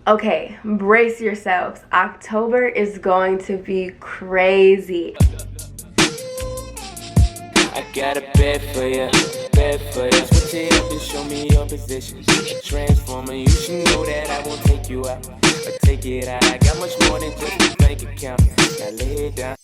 Okay, brace yourselves. October is going to be crazy. I got a bed for you, bed for you. Switch it up and show me your position. A transformer, you should know that I won't take you out. Or take it out. I got much more than just a bank account. Now lay it down.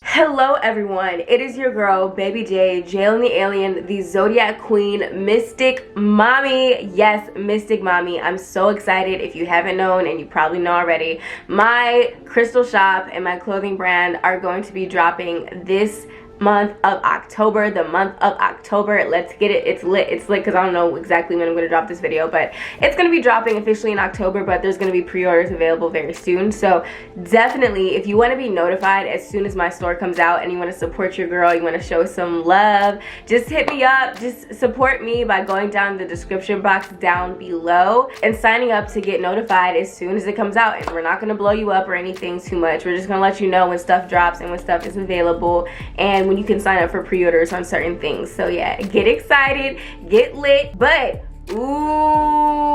Hello everyone, it is your girl, Baby J, Jalen the Alien, the Zodiac Queen, Mystic Mommy. Yes, Mystic Mommy. I'm so excited. If you haven't known, and you probably know already, my crystal shop and my clothing brand are going to be dropping this month of October. The month of October, let's get it. It's lit because I don't know exactly when I'm going to drop this video, but it's going to be dropping officially in October, but there's going to be pre-orders available very soon. So definitely, if you want to be notified as soon as my store comes out and you want to support your girl, you want to show some love, just hit me up. Just support me by going down the description box down below and signing up to get notified as soon as it comes out. And we're not going to blow you up or anything too much. We're just going to let you know when stuff drops and when stuff is available, and when you can sign up for pre-orders on certain things. So yeah, get excited, get lit. But ooh,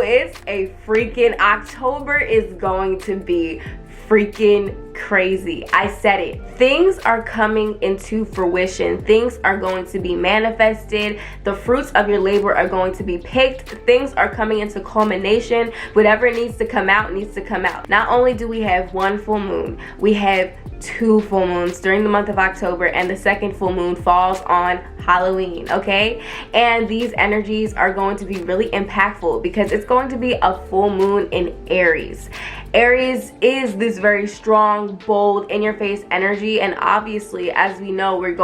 it's a freaking October is going to be freaking crazy. I said it. Things are coming into fruition. Things are going to be manifested. The fruits of your labor are going to be picked. Things are coming into culmination. Whatever needs to come out needs to come out. Not only do we have one full moon, we have 2 full moons during the month of October, and the second full moon falls on Halloween, okay? And these energies are going to be really impactful because it's going to be a full moon in Aries. Aries is this very strong, bold, in-your-face energy, and obviously, as we know, we're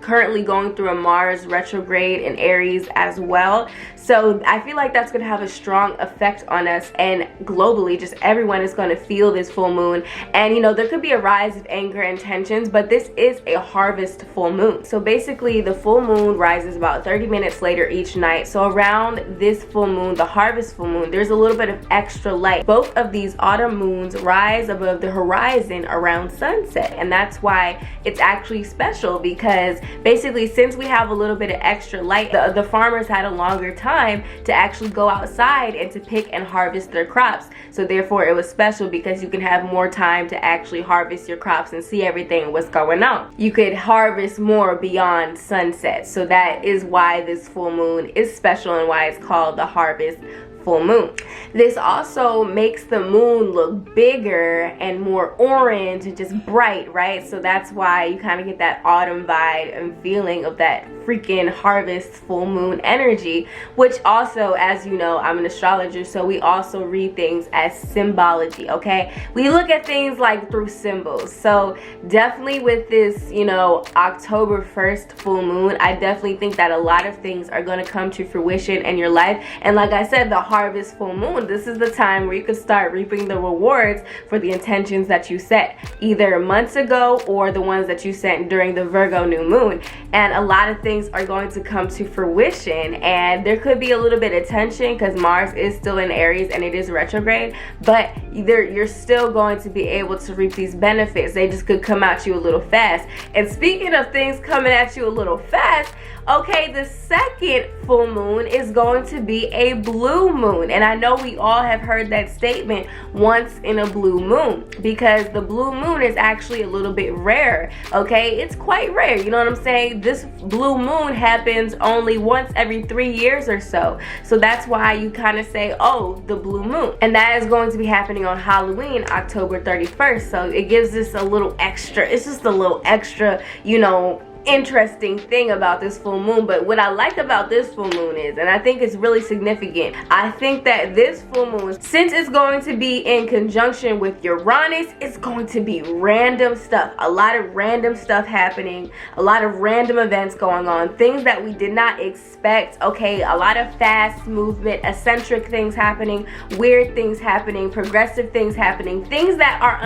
currently going through a Mars retrograde in Aries as well. So I feel like that's going to have a strong effect on us, and globally, just everyone is going to feel this full moon. And you know, there could be a rise of anger and tensions, but this is a harvest full moon. So basically, the full moon rises about 30 minutes later each night. So around this full moon, the harvest full moon, there's a little bit of extra light. Both of these autumn moons rise above the horizon around sunset, and that's why it's actually special, because basically, since we have a little bit of extra light, the farmers had a longer time to actually go outside and to pick and harvest their crops. So therefore, it was special because you can have more time to actually harvest your crops and see everything what's going on. You could harvest more beyond sunset. So that is why this full moon is special and why it's called the harvest full moon. This also makes the moon look bigger and more orange and just bright, right? So that's why you kind of get that autumn vibe and feeling of that freaking harvest full moon energy, which also, as you know, I'm an astrologer, so we also read things as symbology, okay? We look at things like through symbols. So definitely with this, you know, October 1st full moon, I definitely think that a lot of things are going to come to fruition in your life. And like I said, the harvest full moon, this is the time where you can start reaping the rewards for the intentions that you set either months ago or the ones that you set during the Virgo new moon. And a lot of things are going to come to fruition, and there could be a little bit of tension because Mars is still in Aries and it is retrograde, but you're still going to be able to reap these benefits. They just could come at you a little fast. And speaking of things coming at you a little fast, okay, the second full moon is going to be a blue moon. And I know we all have heard that statement, once in a blue moon, because the blue moon is actually a little bit rare, okay? It's quite rare, you know what I'm saying? This blue moon happens only once every 3 years or so. So that's why you kind of say, oh, the blue moon. And that is going to be happening on Halloween, October 31st. So it gives us a little extra, it's just a little extra, you know, interesting thing about this full moon. But what I like about this full moon is, and I think it's really significant, I think that this full moon, since it's going to be in conjunction with Uranus, it's going to be random stuff, a lot of random stuff happening, a lot of random events going on, things that we did not expect, okay? A lot of fast movement, eccentric things happening, weird things happening, progressive things happening, things that are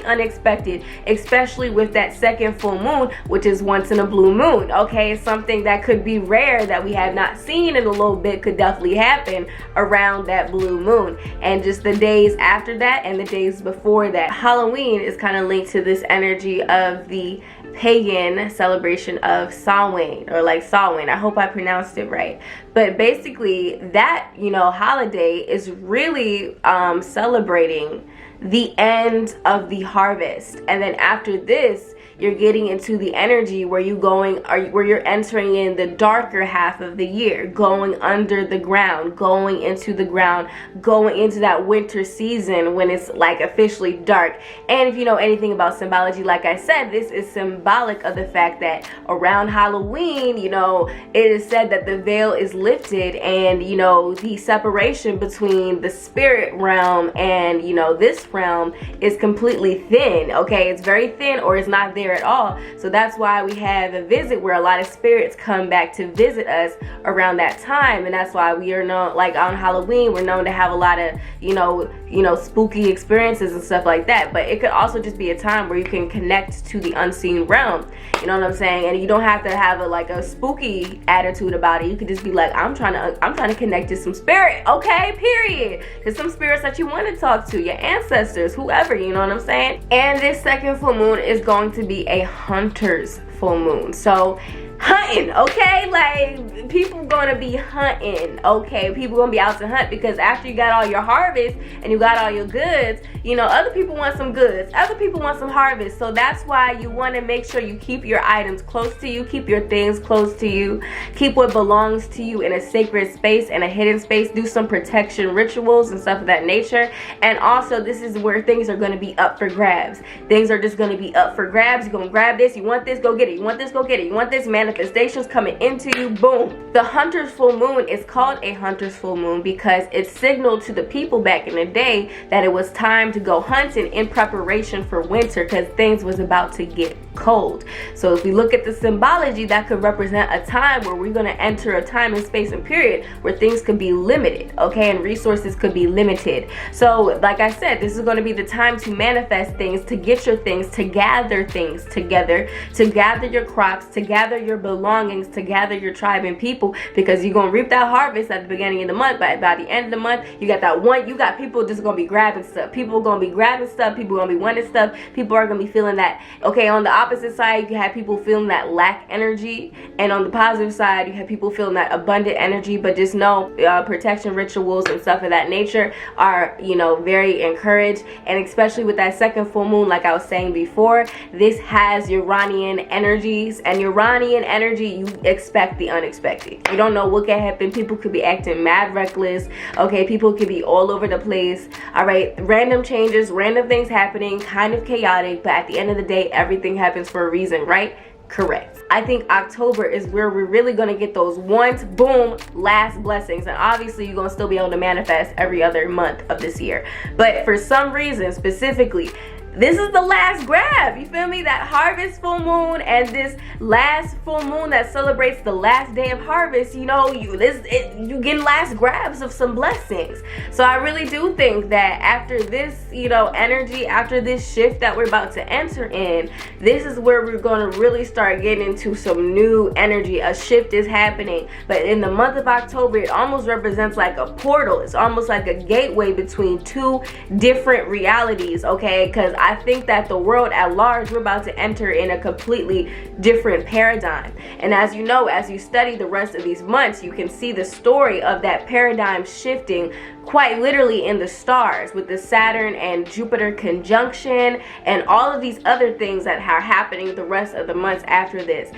unexpected, especially with that second full moon, which is once in a blue moon, okay? Something that could be rare that we have not seen in a little bit could definitely happen around that blue moon. And just the days after that and the days before that. Halloween is kind of linked to this energy of the pagan celebration of Samhain, or like Samhain. I hope I pronounced it right. But basically that, you know, holiday is really celebrating the end of the harvest. And then after this, you're getting into the energy where you're entering in the darker half of the year, going under the ground, going into the ground, going into that winter season when it's like officially dark. And if you know anything about symbology, like I said, this is symbolic of the fact that around Halloween, you know, it is said that the veil is lifted, and you know, the separation between the spirit realm and, you know, this realm is completely thin. Okay, it's very thin, or it's not there at all. So that's why we have a visit where a lot of spirits come back to visit us around that time. And that's why we are known, like on Halloween, we're known to have a lot of, you know, spooky experiences and stuff like that. But it could also just be a time where you can connect to the unseen realm. You know what I'm saying? And you don't have to have a spooky attitude about it. You could just be like, I'm trying to connect to some spirit, okay, period. Because some spirits that you want to talk to, your ancestors, whoever, you know what I'm saying? And this second full moon is going to be a hunter's full moon. So hunting, okay? Like, people gonna be hunting, okay? People gonna be out to hunt, because after you got all your harvest and you got all your goods, you know, other people want some goods, other people want some harvest. So that's why you want to make sure you keep your items close to you, keep your things close to you, keep what belongs to you in a sacred space and a hidden space. Do some protection rituals and stuff of that nature. And also, this is where things are going to be up for grabs. Things are just going to be up for grabs. You're going to grab this, you want this, go get it. You want this, go get it. You want this, manifestations coming into you, boom. The hunter's full moon is called a hunter's full moon because it signaled to the people back in the day that it was time to go hunting in preparation for winter, because things was about to get cold. So if we look at the symbology, that could represent a time where we're going to enter a time and space and period where things could be limited, okay, and resources could be limited. So like I said, this is going to be the time to manifest things, to get your things, to gather things together, to gather your crops, to gather your belongings, to gather your tribe and people, because you're going to reap that harvest at the beginning of the month, but by the end of the month, you got people just going to be grabbing stuff. People are going to be grabbing stuff. People are going to be wanting stuff. People are going to be feeling that, okay, on the opposite side, you have people feeling that lack energy, and on the positive side, you have people feeling that abundant energy. But just know, protection rituals and stuff of that nature are, you know, very encouraged. And especially with that second full moon, like I was saying before, this has Uranian energies, and Uranian energy, you expect the unexpected. You don't know what can happen. People could be acting mad reckless, okay? People could be all over the place, all right? Random changes, random things happening, kind of chaotic, but at the end of the day, everything happens for a reason, right? Correct. I think October is where we're really going to get those once, boom, last blessings. And obviously, you're going to still be able to manifest every other month of this year. But for some reason, specifically, this is the last grab, you feel me? That harvest full moon and this last full moon that celebrates the last day of harvest, you know, you get last grabs of some blessings. So I really do think that after this, you know, energy, after this shift that we're about to enter in, this is where we're going to really start getting into some new energy. A shift is happening. But in the month of October, it almost represents like a portal. It's almost like a gateway between two different realities, okay? Because I think that the world at large, we're about to enter in a completely different paradigm. And as you know, as you study the rest of these months, you can see the story of that paradigm shifting quite literally in the stars, with the Saturn and Jupiter conjunction and all of these other things that are happening the rest of the months after this.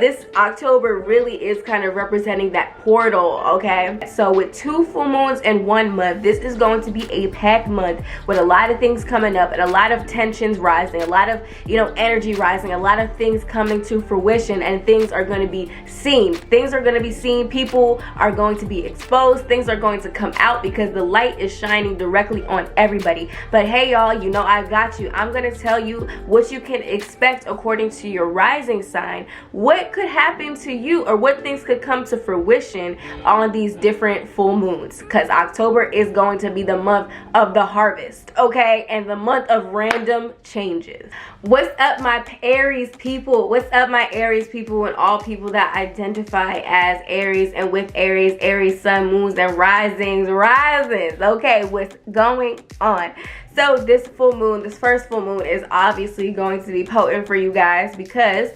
This October really is kind of representing that portal, okay? So with 2 full moons in 1 month, this is going to be a packed month with a lot of things coming up and a lot of tensions rising, a lot of, you know, energy rising, a lot of things coming to fruition, and things are going to be seen. Things are going to be seen. People are going to be exposed. Things are going to come out because the light is shining directly on everybody. But hey, y'all, you know I got you. I'm going to tell you what you can expect according to your rising sign, what could happen to you, or what things could come to fruition on these different full moons, because October is going to be the month of the harvest, okay, and the month of random changes. What's up, my Aries people? What's up, my Aries people, and all people that identify as Aries and with Aries, Aries sun, moons, and risings. Okay, what's going on? So this full moon, this first full moon, is obviously going to be potent for you guys because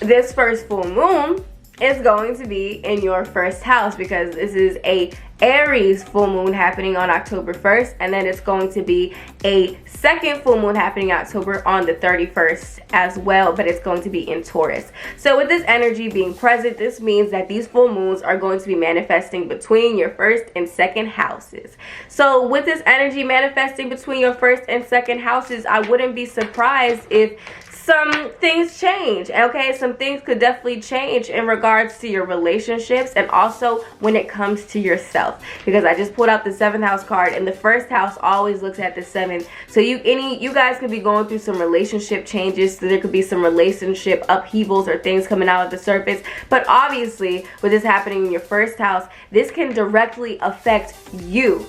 this first full moon is going to be in your first house, because this is a Aries full moon happening on October 1st, and then it's going to be a second full moon happening October on the 31st as well, but it's going to be in Taurus. So with this energy being present, this means that these full moons are going to be manifesting between your first and second houses. So with this energy manifesting between your first and second houses, I wouldn't be surprised if some things change. Okay, some things could definitely change in regards to your relationships, and also when it comes to yourself, because I just pulled out the 7th house card, and the first house always looks at the 7th. So you guys could be going through some relationship changes. So there could be some relationship upheavals or things coming out of the surface, but obviously with this happening in your first house, this can directly affect you,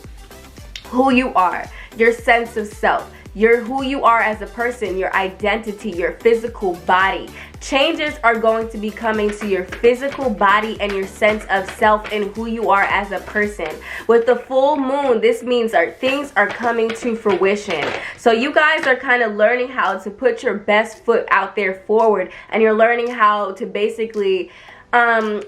who you are, your sense of self, who you are as a person, your identity, your physical body. Changes are going to be coming to your physical body and your sense of self and who you are as a person. With the full moon, this means things are coming to fruition. So you guys are kind of learning how to put your best foot out there forward, and you're learning how to basically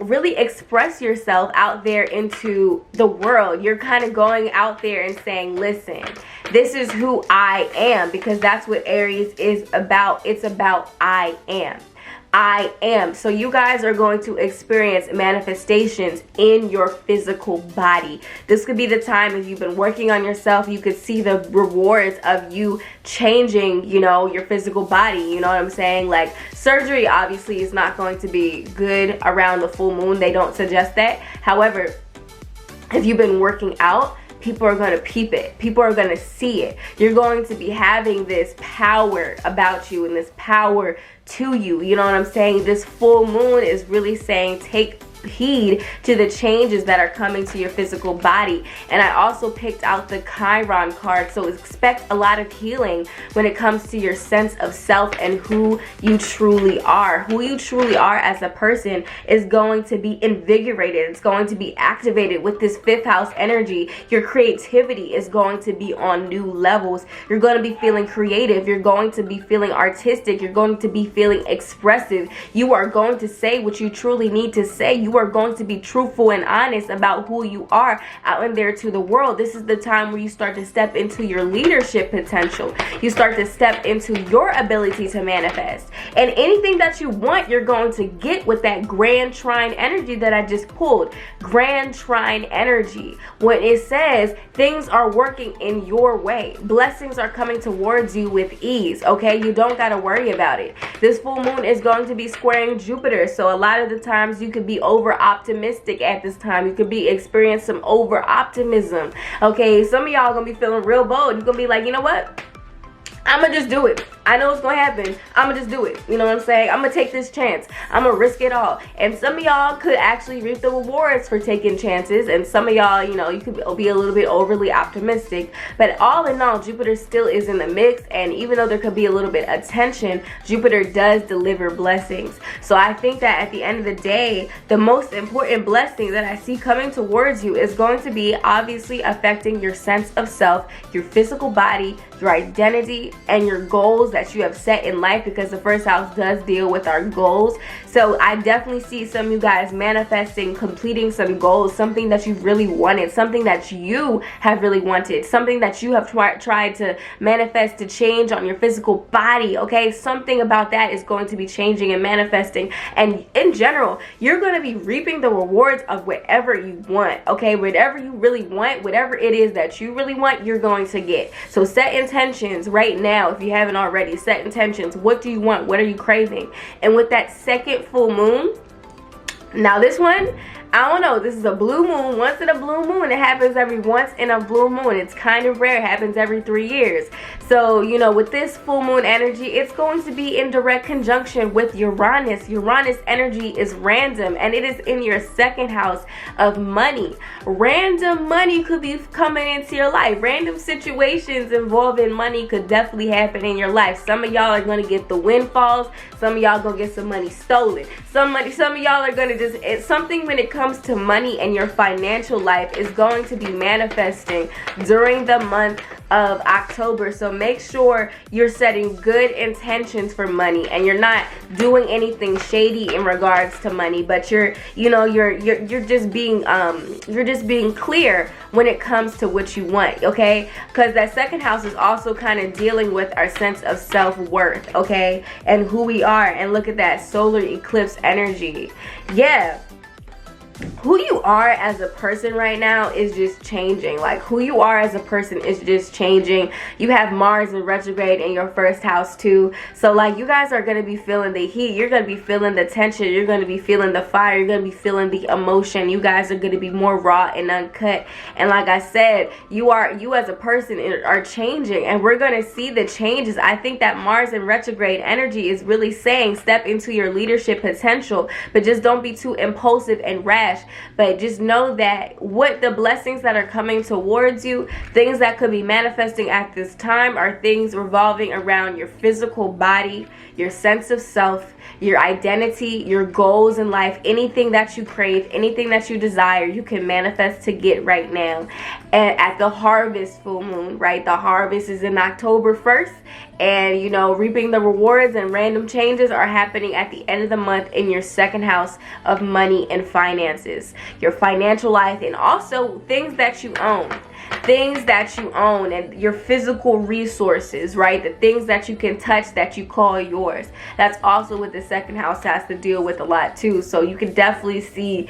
really express yourself out there into the world. You're kind of going out there and saying, listen, this is who I am, because that's what Aries is about. It's about I am. I am. So you guys are going to experience manifestations in your physical body. This could be the time, if you've been working on yourself, you could see the rewards of you changing, you know, your physical body. You know what I'm saying? Like, surgery obviously is not going to be good around the full moon. They don't suggest that. However, if you've been working out, people are going to peep it. People are going to see it. You're going to be having this power about you and this power to you. You know what I'm saying? This full moon is really saying take heed to the changes that are coming to your physical body. And I also picked out the Chiron card, so expect a lot of healing when it comes to your sense of self and who you truly are. Who you truly are as a person is going to be invigorated. It's going to be activated with this 5th house energy. Your creativity is going to be on new levels. You're going to be feeling creative. You're going to be feeling artistic. You're going to be feeling expressive. You are going to say what you truly need to say. You are going to be truthful and honest about who you are out in there to the world. This is the time where you start to step into your leadership potential. You start to step into your ability to manifest. And anything that you want, you're going to get with that Grand Trine energy that I just pulled. Grand Trine energy. When it says things are working in your way, blessings are coming towards you with ease. Okay, you don't got to worry about it. This full moon is going to be squaring Jupiter, so a lot of the times you could be over optimistic at this time. You could be experiencing some over optimism. Okay, some of y'all gonna be feeling real bold. You're gonna be like, you know what, I'm gonna just do it. I know it's gonna happen. I'm gonna just do it. You know what I'm saying? I'm gonna take this chance. I'm gonna risk it all. And some of y'all could actually reap the rewards for taking chances. And some of y'all, you know, you could be a little bit overly optimistic. But all in all, Jupiter still is in the mix. And even though there could be a little bit of tension, Jupiter does deliver blessings. So I think that at the end of the day, the most important blessing that I see coming towards you is going to be obviously affecting your sense of self, your physical body, your identity, and your goals that you have set in life, because the first house does deal with our goals. So I definitely see some of you guys manifesting, completing some goals, something that you've really wanted, something that you have really wanted, something that you have tried to manifest to change on your physical body. Okay, something about that is going to be changing and manifesting, and in general, you're going to be reaping the rewards of whatever you want. Okay, whatever you really want, whatever it is that you really want, you're going to get. So set intentions right now. If you haven't already, set intentions. What do you want? What are you craving? And with that second full moon, now this one, I don't know, this is a blue moon. Once in a blue moon. It happens every once in a blue moon. It's kind of rare. It happens every 3 years. So, you know, with this full moon energy, it's going to be in direct conjunction with Uranus. Uranus energy is random, and it is in your second house of money. Random money could be coming into your life. Random situations involving money could definitely happen in your life. Some of y'all are going to get the windfalls. Some of y'all going to get some money stolen. Some of y'all are going to just, it's something when it comes to money and your financial life is going to be manifesting during the month of October. So make sure you're setting good intentions for money and you're not doing anything shady in regards to money, but you're just being clear when it comes to what you want, okay? Because that second house is also kind of dealing with our sense of self-worth, okay? And who we are. And look at that solar eclipse energy. Yeah. Who you are as a person right now is just changing. Like, who you are as a person is just changing. You have Mars in retrograde in your first house too. So like, you guys are going to be feeling the heat. You're going to be feeling the tension. You're going to be feeling the fire. You're going to be feeling the emotion. You guys are going to be more raw and uncut. And like I said, you as a person are changing, and we're going to see the changes. I think that Mars in retrograde energy is really saying step into your leadership potential, but just don't be too impulsive and rash. But just know that what the blessings that are coming towards you, things that could be manifesting at this time, are things revolving around your physical body, your sense of self, your identity, your goals in life. Anything that you crave, anything that you desire, you can manifest to get right now. And at the harvest full moon, right? The harvest is in October 1st. And, you know, reaping the rewards and random changes are happening at the end of the month in your second house of money and finances, your financial life, and also things that you own. Things that you own and your physical resources, right? The things that you can touch that you call yours. That's also what the second house has to deal with a lot too. So you can definitely see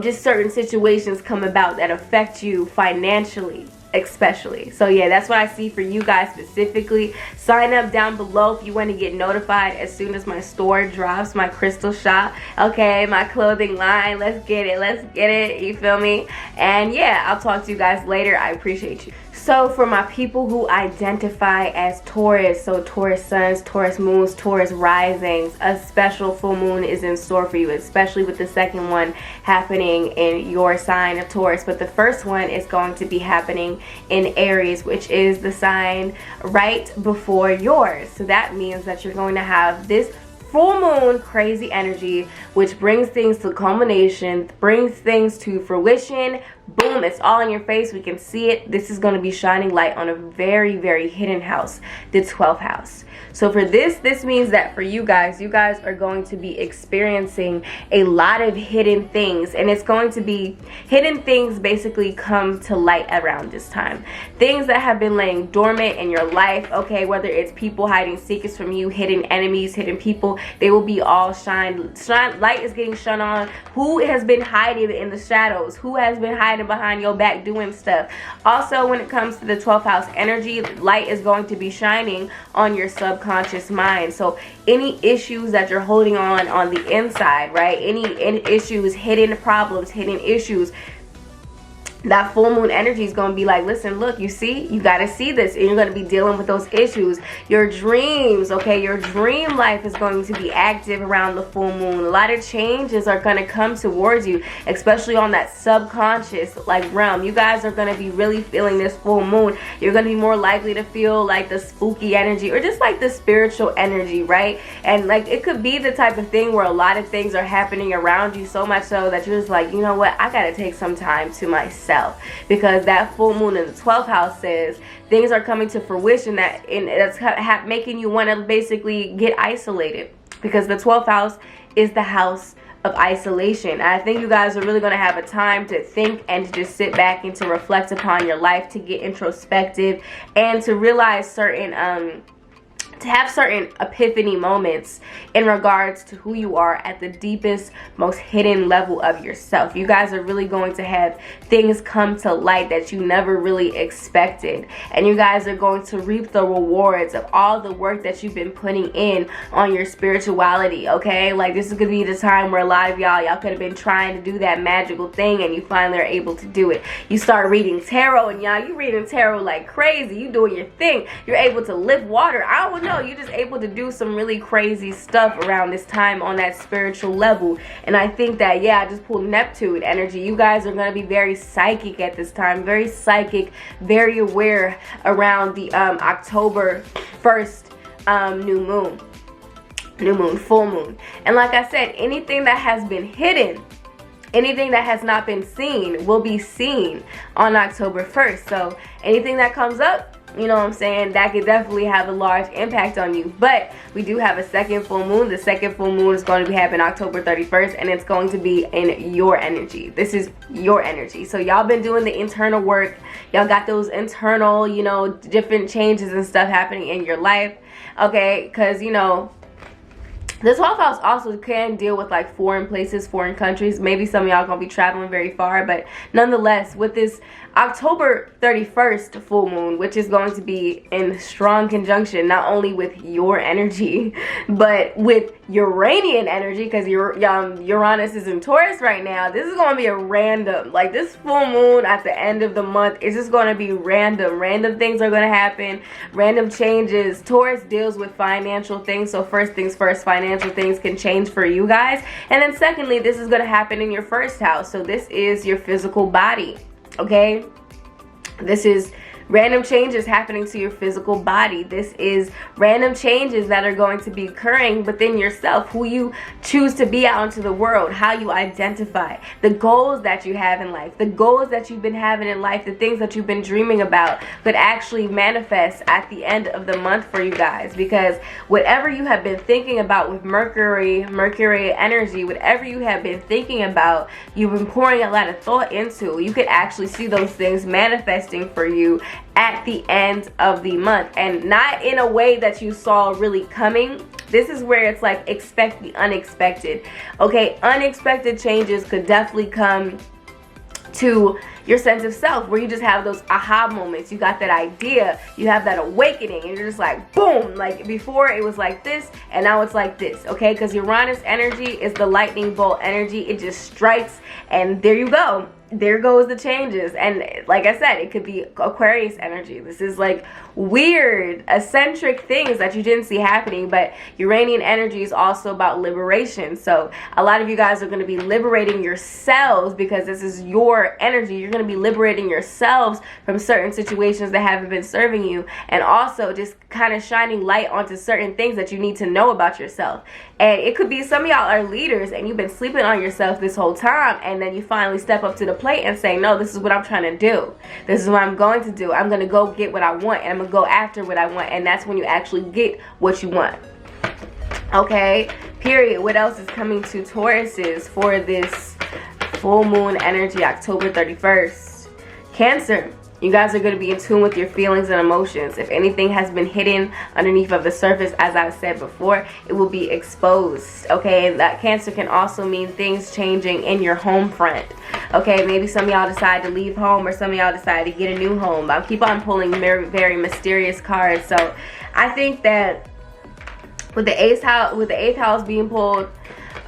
just certain situations come about that affect you financially, especially. So yeah, that's what I see for you guys specifically. Sign up down below if you want to get notified as soon as my store drops, my crystal shop, okay, my clothing line. Let's get it, you feel me? And yeah, I'll talk to you guys later. I appreciate you. So for my people who identify as Taurus, so Taurus suns, Taurus moons, Taurus risings, a special full moon is in store for you, especially with the second one happening in your sign of Taurus. But the first one is going to be happening in Aries, which is the sign right before yours. So that means that you're going to have this full moon crazy energy, which brings things to culmination, brings things to fruition. Boom, it's all in your face. We can see it. This is going to be shining light on a very, very hidden house, the 12th house. So for this means that for you guys are going to be experiencing a lot of hidden things, and it's going to be hidden things basically come to light around this time. Things that have been laying dormant in your life, okay, whether it's people hiding secrets from you, hidden enemies, hidden people, they will be all shine. Light is getting shone on. Who has been hiding in the shadows? Who has been hiding behind your back doing stuff? Also, when it comes to the 12th house energy, light is going to be shining on your subconscious mind. So any issues that you're holding on the inside, right? Any issues, hidden problems, hidden issues, that full moon energy is going to be like, listen, look, you see, you got to see this, and you're going to be dealing with those issues. Your dreams, okay, your dream life is going to be active around the full moon. A lot of changes are going to come towards you, especially on that subconscious like realm. You guys are going to be really feeling this full moon. You're going to be more likely to feel like the spooky energy or just like the spiritual energy, right? And like, it could be the type of thing where a lot of things are happening around you, so much so that you're just like, you know what, I got to take some time to myself. Because that full moon in the 12th house says things are coming to fruition that's making you want to basically get isolated, because the 12th house is the house of isolation. I think you guys are really going to have a time to think and to just sit back and to reflect upon your life, to get introspective and to realize certain to have certain epiphany moments in regards to who you are at the deepest, most hidden level of yourself. You guys are really going to have things come to light that you never really expected, and you guys are going to reap the rewards of all the work that you've been putting in on your spirituality. Okay, like this is gonna be the time where a lot of y'all could have been trying to do that magical thing, and you finally are able to do it. You start reading tarot, and y'all, you reading tarot like crazy. You doing your thing. You're able to lift water. I don't know, you're just able to do some really crazy stuff around this time on that spiritual level. And I think that, yeah, I just pulled Neptune energy. You guys are going to be very psychic at this time, very psychic, very aware around the October 1st new moon, full moon. And like I said, anything that has been hidden, anything that has not been seen will be seen on October 1st. So anything that comes up, you know what I'm saying, that could definitely have a large impact on you. But we do have a second full moon. The second full moon is going to be happening October 31st, and it's going to be in your energy. This is your energy. So y'all been doing the internal work. Y'all got those internal, you know, different changes and stuff happening in your life. Okay, because, you know, the 12th house also can deal with like foreign places, foreign countries. Maybe some of y'all gonna be traveling very far, but nonetheless, with this October 31st full moon, which is going to be in strong conjunction not only with your energy, but with Uranian energy, because Uranus is in Taurus right now. This is going to be a random, like this full moon at the end of the month is just going to be random. Random things are going to happen, random changes. Taurus deals with financial things, so first things first, financial things can change for you guys. And then secondly, this is going to happen in your first house, so this is your physical body. Okay, this is random changes happening to your physical body. This is random changes that are going to be occurring within yourself, who you choose to be out into the world, how you identify, the goals that you have in life, the goals that you've been having in life, the things that you've been dreaming about could actually manifest at the end of the month for you guys. Because whatever you have been thinking about with Mercury energy, whatever you have been thinking about, you've been pouring a lot of thought into, you could actually see those things manifesting for you at the end of the month, and not in a way that you saw really coming. This is where it's like expect the unexpected. Okay, unexpected changes could definitely come to your sense of self, where you just have those aha moments. You got that idea, you have that awakening, and you're just like boom, like before it was like this and now it's like this. Okay, because Uranus energy is the lightning bolt energy. It just strikes and there you go. There goes the changes. And like I said, it could be Aquarius energy. This is like weird, eccentric things that you didn't see happening. But Uranian energy is also about liberation. So a lot of you guys are going to be liberating yourselves, because this is your energy. You're going to be liberating yourselves from certain situations that haven't been serving you, and also just kind of shining light onto certain things that you need to know about yourself. And it could be some of y'all are leaders and you've been sleeping on yourself this whole time, and then you finally step up to the plate and say, no, this is what I'm trying to do. This is what I'm going to do. I'm going to go get what I want, and I'm going to go after what I want. And that's when you actually get what you want. Okay, period. What else is coming to Tauruses for this full moon energy, October 31st? Cancer. You guys are going to be in tune with your feelings and emotions. If anything has been hidden underneath of the surface, as I've said before, it will be exposed. Okay, that Cancer can also mean things changing in your home front. Okay, maybe some of y'all decide to leave home, or some of y'all decide to get a new home. I'll keep on pulling very, very mysterious cards. So I think that with the eighth house being pulled,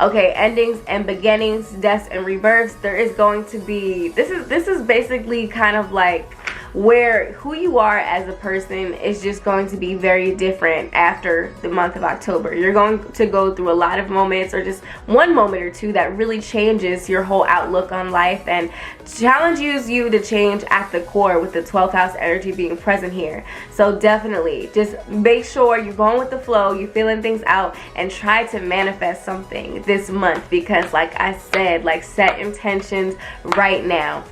okay, endings and beginnings, deaths and rebirths, there is going to be, this is basically kind of like where who you are as a person is just going to be very different after the month of October. You're going to go through a lot of moments, or just one moment or two, that really changes your whole outlook on life and challenges you to change at the core, with the 12th house energy being present here. So definitely just make sure you're going with the flow, you're feeling things out, and try to manifest something this month, because like I said, like, set intentions right now.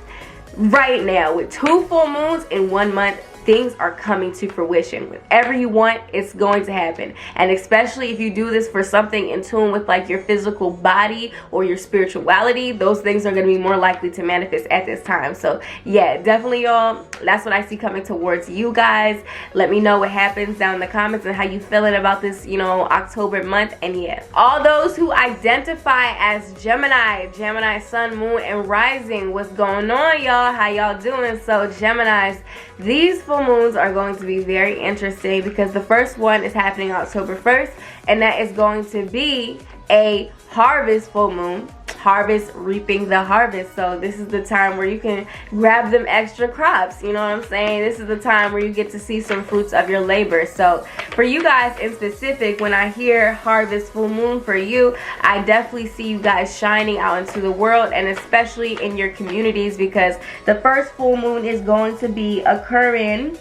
With 2 full moons in 1 month, things are coming to fruition. Whatever you want, it's going to happen. And especially if you do this for something in tune with like your physical body or your spirituality, those things are going to be more likely to manifest at this time. So yeah, definitely y'all, that's what I see coming towards you guys. Let me know what happens down in the comments and how you feeling about this, you know, October month. And yeah, all those who identify as Gemini sun, moon, and rising, what's going on, y'all? How y'all doing? So Geminis, these full moons are going to be very interesting because the first one is happening October 1st, and that is going to be a harvest full moon. Harvest, reaping the harvest. So this is the time where you can grab them extra crops, you know what I'm saying? This is the time where you get to see some fruits of your labor. So for you guys in specific, when I hear harvest full moon for you, I definitely see you guys shining out into the world, and especially in your communities, because the first full moon is going to be occurring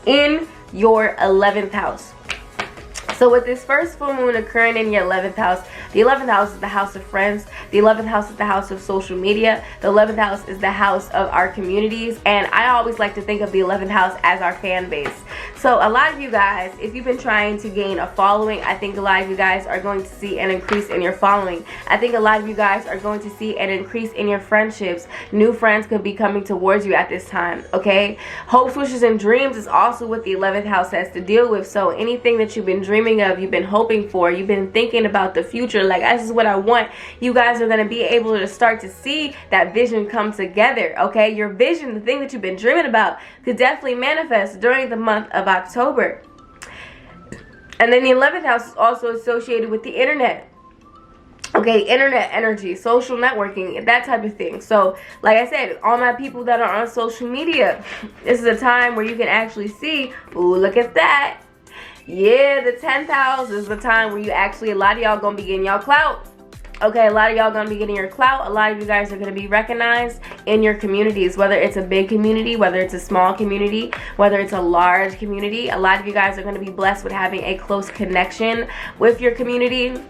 in your 11th house. So with this first full moon occurring in your 11th house, the 11th house is the house of friends. The 11th house is the house of social media. The 11th house is the house of our communities. And I always like to think of the 11th house as our fan base. So a lot of you guys, if you've been trying to gain a following, I think a lot of you guys are going to see an increase in your following. I think a lot of you guys are going to see an increase in your friendships. New friends could be coming towards you at this time, okay? Hopes, wishes, and dreams is also what the 11th house has to deal with. So anything that you've been dreaming of, you've been hoping for, you've been thinking about the future, like this is what I want, you guys are going to be able to start to see that vision come together, okay? Your vision, the thing that you've been dreaming about, could definitely manifest during the month of October. And then the 11th house is also associated with the internet. Okay, internet energy, social networking, that type of thing. So, like I said, all my people that are on social media, this is a time where you can actually see, ooh, look at that. Yeah, the 10th house is the time where you actually, a lot of y'all gonna be getting y'all clout. Okay, a lot of y'all gonna be getting your clout. A lot of you guys are gonna be recognized in your communities, whether it's a big community, whether it's a small community, whether it's a large community. A lot of you guys are gonna be blessed with having a close connection with your community.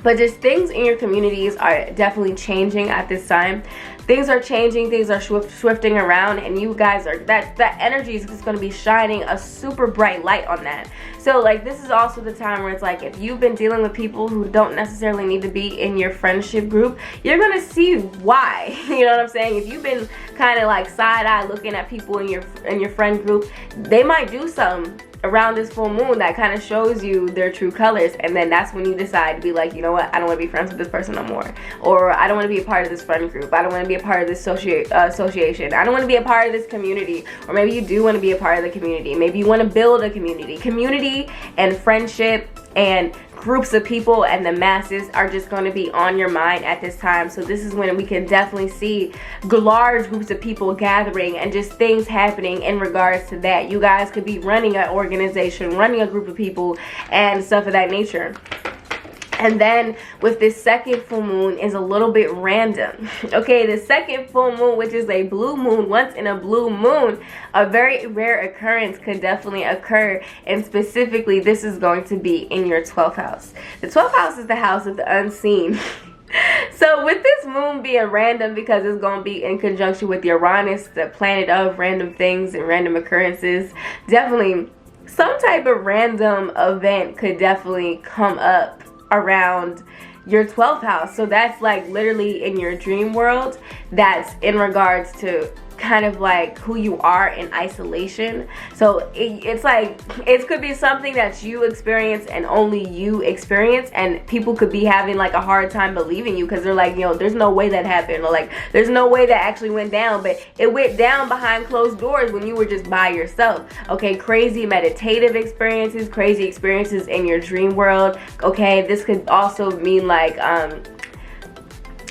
But just things in your communities are definitely changing at this time. Things are changing, things are swifting around, and you guys are, that energy is just going to be shining a super bright light on that. So like, this is also the time where it's like, if you've been dealing with people who don't necessarily need to be in your friendship group, you're going to see why. You know what I'm saying? If you've been kind of like side-eye looking at people in your friend group, they might do something around this full moon that kind of shows you their true colors, and then that's when you decide to be like, you know what, I don't want to be friends with this person no more, or I don't want to be a part of this friend group, I don't want to be a part of this association, I don't want to be a part of this community. Or maybe you do want to be a part of the community, maybe you want to build a community and friendship and groups of people, and the masses are just going to be on your mind at this time. So this is when we can definitely see large groups of people gathering and just things happening in regards to that. You guys could be running an organization, running a group of people and stuff of that nature. And then with this second full moon is a little bit random. Okay, the second full moon, which is a blue moon, once in a blue moon, a very rare occurrence could definitely occur. And specifically, this is going to be in your 12th house. The 12th house is the house of the unseen. So with this moon being random, because it's going to be in conjunction with Uranus, the planet of random things and random occurrences, definitely some type of random event could definitely come up around your 12th house. So that's like literally in your dream world, that's in regards to kind of like who you are in isolation. So it's like, it could be something that you experience and only you experience, and people could be having like a hard time believing you because they're like, you know, there's no way that happened, or like there's no way that actually went down, but it went down behind closed doors when you were just by yourself. Okay, crazy meditative experiences, crazy experiences in your dream world. Okay, this could also mean like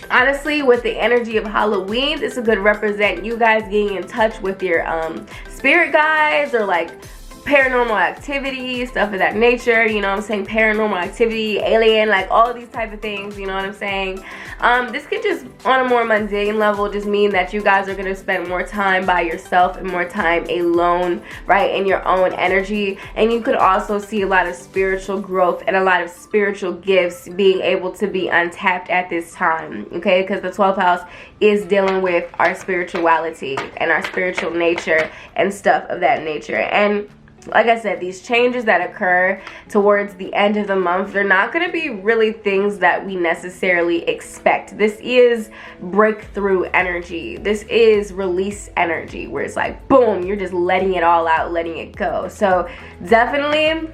honestly, with the energy of Halloween, this could represent you guys getting in touch with your spirit guides, or like paranormal activity, stuff of that nature, you know what I'm saying, paranormal activity, alien, like all of these type of things, you know what I'm saying. This could just, on a more mundane level, just mean that you guys are going to spend more time by yourself and more time alone, right, in your own energy. And you could also see a lot of spiritual growth and a lot of spiritual gifts being able to be untapped at this time, okay, because the 12th house is dealing with our spirituality and our spiritual nature and stuff of that nature. And like I said, these changes that occur towards the end of the month, they're not going to be really things that we necessarily expect. This is breakthrough energy. This is release energy, where it's like, boom, you're just letting it all out, letting it go. So definitely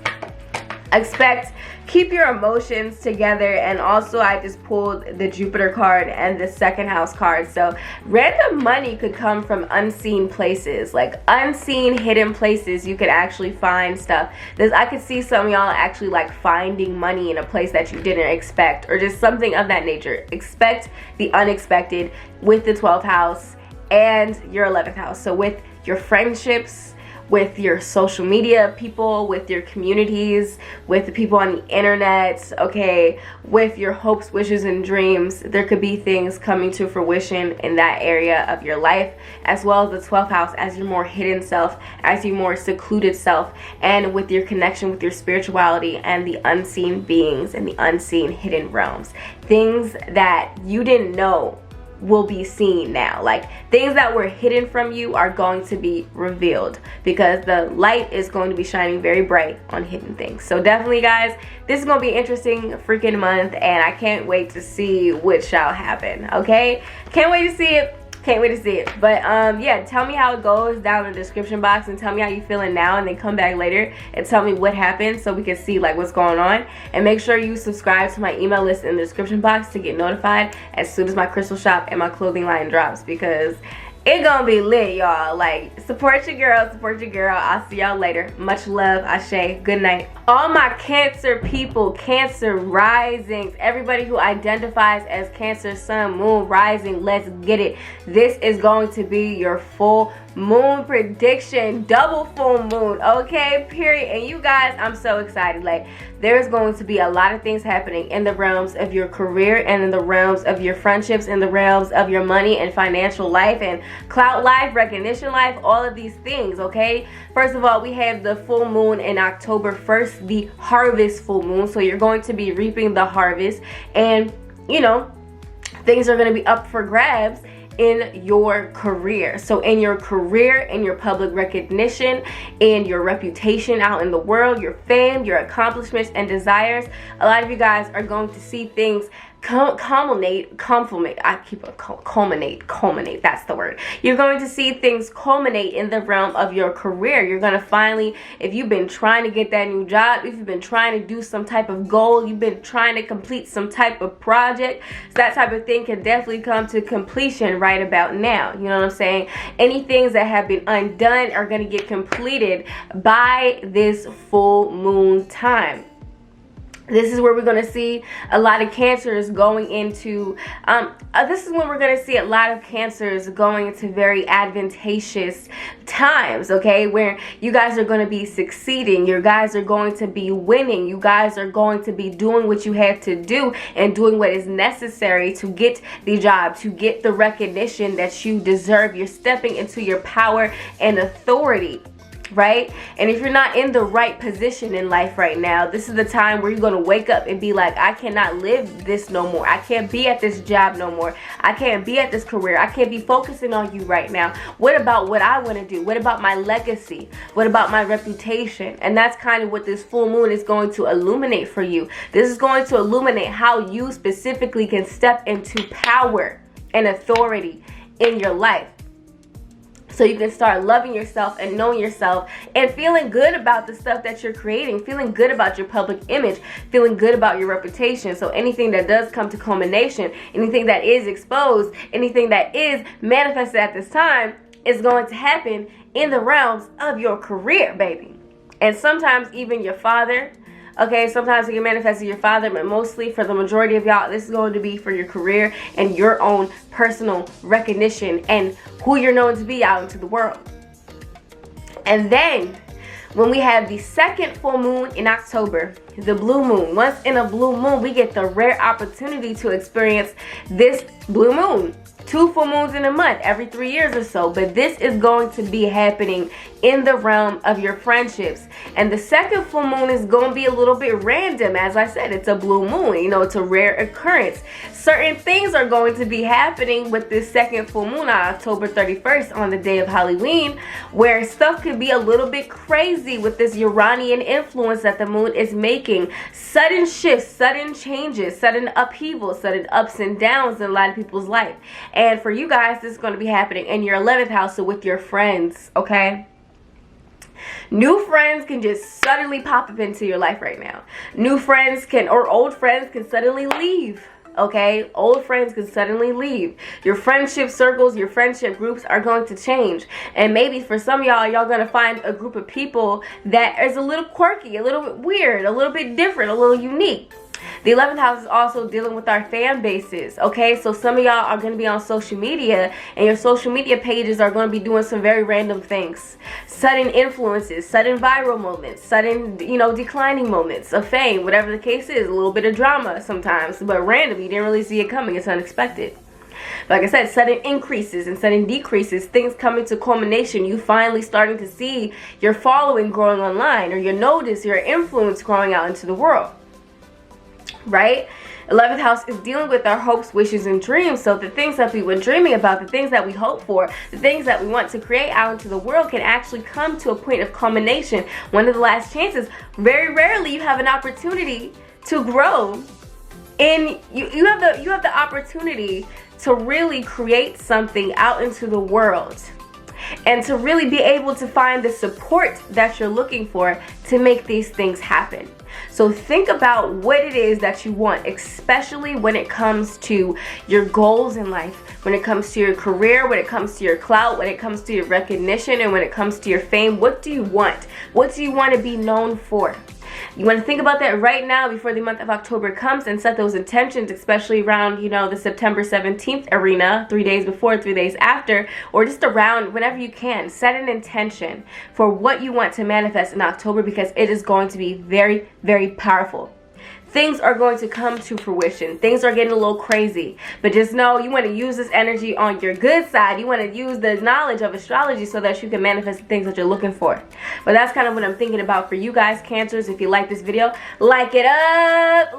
keep your emotions together. And also, I just pulled the Jupiter card and the second house card. So random money could come from unseen places, like unseen hidden places. You could actually find stuff. I could see some of y'all actually like finding money in a place that you didn't expect, or just something of that nature. Expect the unexpected with the 12th house and your 11th house. So with your friendships, with your social media people, with your communities, with the people on the internet, okay, with your hopes, wishes, and dreams, there could be things coming to fruition in that area of your life, as well as the 12th house as your more hidden self, as your more secluded self, and with your connection with your spirituality and the unseen beings and the unseen hidden realms. Things that you didn't know will be seen now. Like, things that were hidden from you are going to be revealed, because the light is going to be shining very bright on hidden things. So definitely, guys, this is going to be an interesting freaking month, and I can't wait to see what shall happen, okay? Can't wait to see it. Can't wait to see it. But yeah, tell me how it goes down in the description box, and tell me how you feeling now, and then come back later and tell me what happened so we can see like what's going on. And make sure you subscribe to my email list in the description box to get notified as soon as my crystal shop and my clothing line drops, because it gonna be lit, y'all. Like, support your girl, support your girl. I'll see y'all later. Much love. Ashe. Good night. All my Cancer people, Cancer risings, everybody who identifies as Cancer sun, moon, rising, let's get it. This is going to be your full moon prediction, double full moon, okay, period. And you guys, I'm so excited. Like, there's going to be a lot of things happening in the realms of your career, and in the realms of your friendships, in the realms of your money and financial life and clout life, recognition life, all of these things, okay? First of all, we have the full moon in October 1st, the harvest full moon. So you're going to be reaping the harvest, and you know, things are going to be up for grabs in your career. So in your career, in your public recognition, in your reputation out in the world, your fame, your accomplishments and desires, a lot of you guys are going to see things culminate, that's the word. You're going to see things culminate in the realm of your career. You're going to finally, if you've been trying to get that new job, if you've been trying to do some type of goal, you've been trying to complete some type of project, that type of thing can definitely come to completion right about now. You know what I'm saying? Any things that have been undone are going to get completed by this full moon time. This is where we're going to see a lot of Cancers going into, this is when we're going to see a lot of Cancers going into very advantageous times, okay, where you guys are going to be succeeding, you guys are going to be winning, you guys are going to be doing what you have to do and doing what is necessary to get the job, to get the recognition that you deserve. You're stepping into your power and authority, right? And if you're not in the right position in life right now, this is the time where you're going to wake up and be like, I cannot live this no more. I can't be at this job no more. I can't be at this career. I can't be focusing on you right now. What about what I want to do? What about my legacy? What about my reputation? And that's kind of what this full moon is going to illuminate for you. This is going to illuminate how you specifically can step into power and authority in your life. So you can start loving yourself and knowing yourself and feeling good about the stuff that you're creating, feeling good about your public image, feeling good about your reputation. So anything that does come to culmination, anything that is exposed, anything that is manifested at this time is going to happen in the realms of your career, baby. And sometimes even your father, okay, sometimes it can manifest in your father, but mostly for the majority of y'all, this is going to be for your career and your own personal recognition and who you're known to be out into the world. And then when we have the second full moon in October, the blue moon. Once in a blue moon, we get the rare opportunity to experience this blue moon. 2 full moons in a month every 3 years or so, but this is going to be happening in the realm of your friendships. And the second full moon is going to be a little bit random. As I said, it's a blue moon, you know, it's a rare occurrence. Certain things are going to be happening with this second full moon on October 31st, on the day of Halloween, where stuff could be a little bit crazy with this Uranian influence that the moon is making. Sudden shifts, sudden changes, sudden upheaval, sudden ups and downs in a lot of people's life. And for you guys, this is going to be happening in your 11th house, so with your friends, okay? New friends can just suddenly pop up into your life right now. New friends can, or old friends can suddenly leave. Okay, old friends can suddenly leave. Your friendship circles, your friendship groups are going to change. And maybe for some of y'all going to find a group of people that is a little quirky, a little bit weird, a little bit different, a little unique. The 11th house is also dealing with our fan bases, okay? So some of y'all are going to be on social media, and your social media pages are going to be doing some very random things. Sudden influences, sudden viral moments, sudden, you know, declining moments of fame, whatever the case is. A little bit of drama sometimes, but random. You didn't really see it coming. It's unexpected. Like I said, sudden increases and sudden decreases, things coming to culmination. You finally starting to see your following growing online, or your notice, your influence growing out into the world. Right? 11th house is dealing with our hopes, wishes, and dreams. So the things that we were dreaming about, the things that we hope for, the things that we want to create out into the world can actually come to a point of culmination. One of the last chances. Very rarely you have an opportunity to grow, and you have the opportunity to really create something out into the world, and to really be able to find the support that you're looking for to make these things happen. So think about what it is that you want, especially when it comes to your goals in life, when it comes to your career, when it comes to your clout, when it comes to your recognition, and when it comes to your fame. What do you want? What do you want to be known for? You want to think about that right now before the month of October comes, and set those intentions, especially around, you know, the September 17th arena, 3 days before, 3 days after, or just around whenever you can. Set an intention for what you want to manifest in October, because it is going to be very, very powerful. Things are going to come to fruition. Things are getting a little crazy. But just know you want to use this energy on your good side. You want to use the knowledge of astrology so that you can manifest the things that you're looking for. But that's kind of what I'm thinking about for you guys, Cancers. If you like this video, like it up.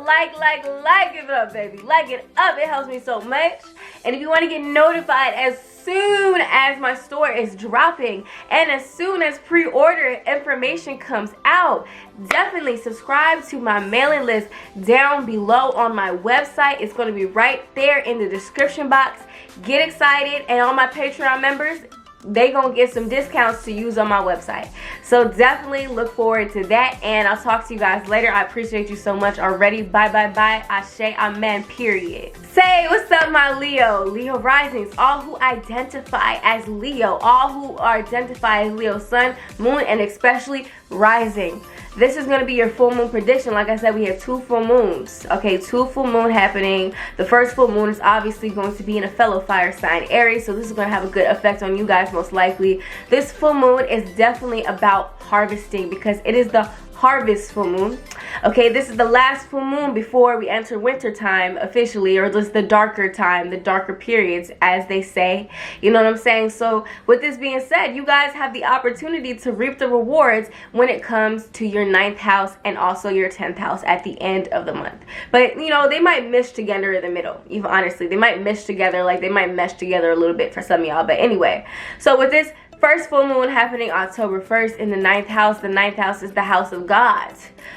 Give it up, baby. Like it up. It helps me so much. And if you want to get notified as soon as my store is dropping, and as soon as pre-order information comes out, definitely subscribe to my mailing list down below on my website. It's going to be right there in the description box. Get excited, and all my Patreon members, they gonna get some discounts to use on my website. So definitely look forward to that, and I'll talk to you guys later. I appreciate you so much already. Bye bye bye. Ashe, amen, period. Say what's up, my Leo risings, all who identify as Leo, all who identify as Leo sun, moon, and especially rising. This is going to be your full moon prediction. Like I said, we have 2 full moons. Okay, 2 full moon happening. The first full moon is obviously going to be in a fellow fire sign, Aries. So this is going to have a good effect on you guys, most likely. This full moon is definitely about harvesting, because it is the harvest full moon. Okay, this is the last full moon before we enter winter time officially, or just the darker time, the darker periods, as they say. You know what I'm saying? So with this being said, you guys have the opportunity to reap the rewards when it comes to your 9th house and also your 10th house at the end of the month. But you know, they might mesh together in the middle. Even honestly, they might mesh together, like they might mesh together a little bit for some of y'all. But anyway, so with this first full moon happening October 1st in the 9th house. The 9th house is the house of God.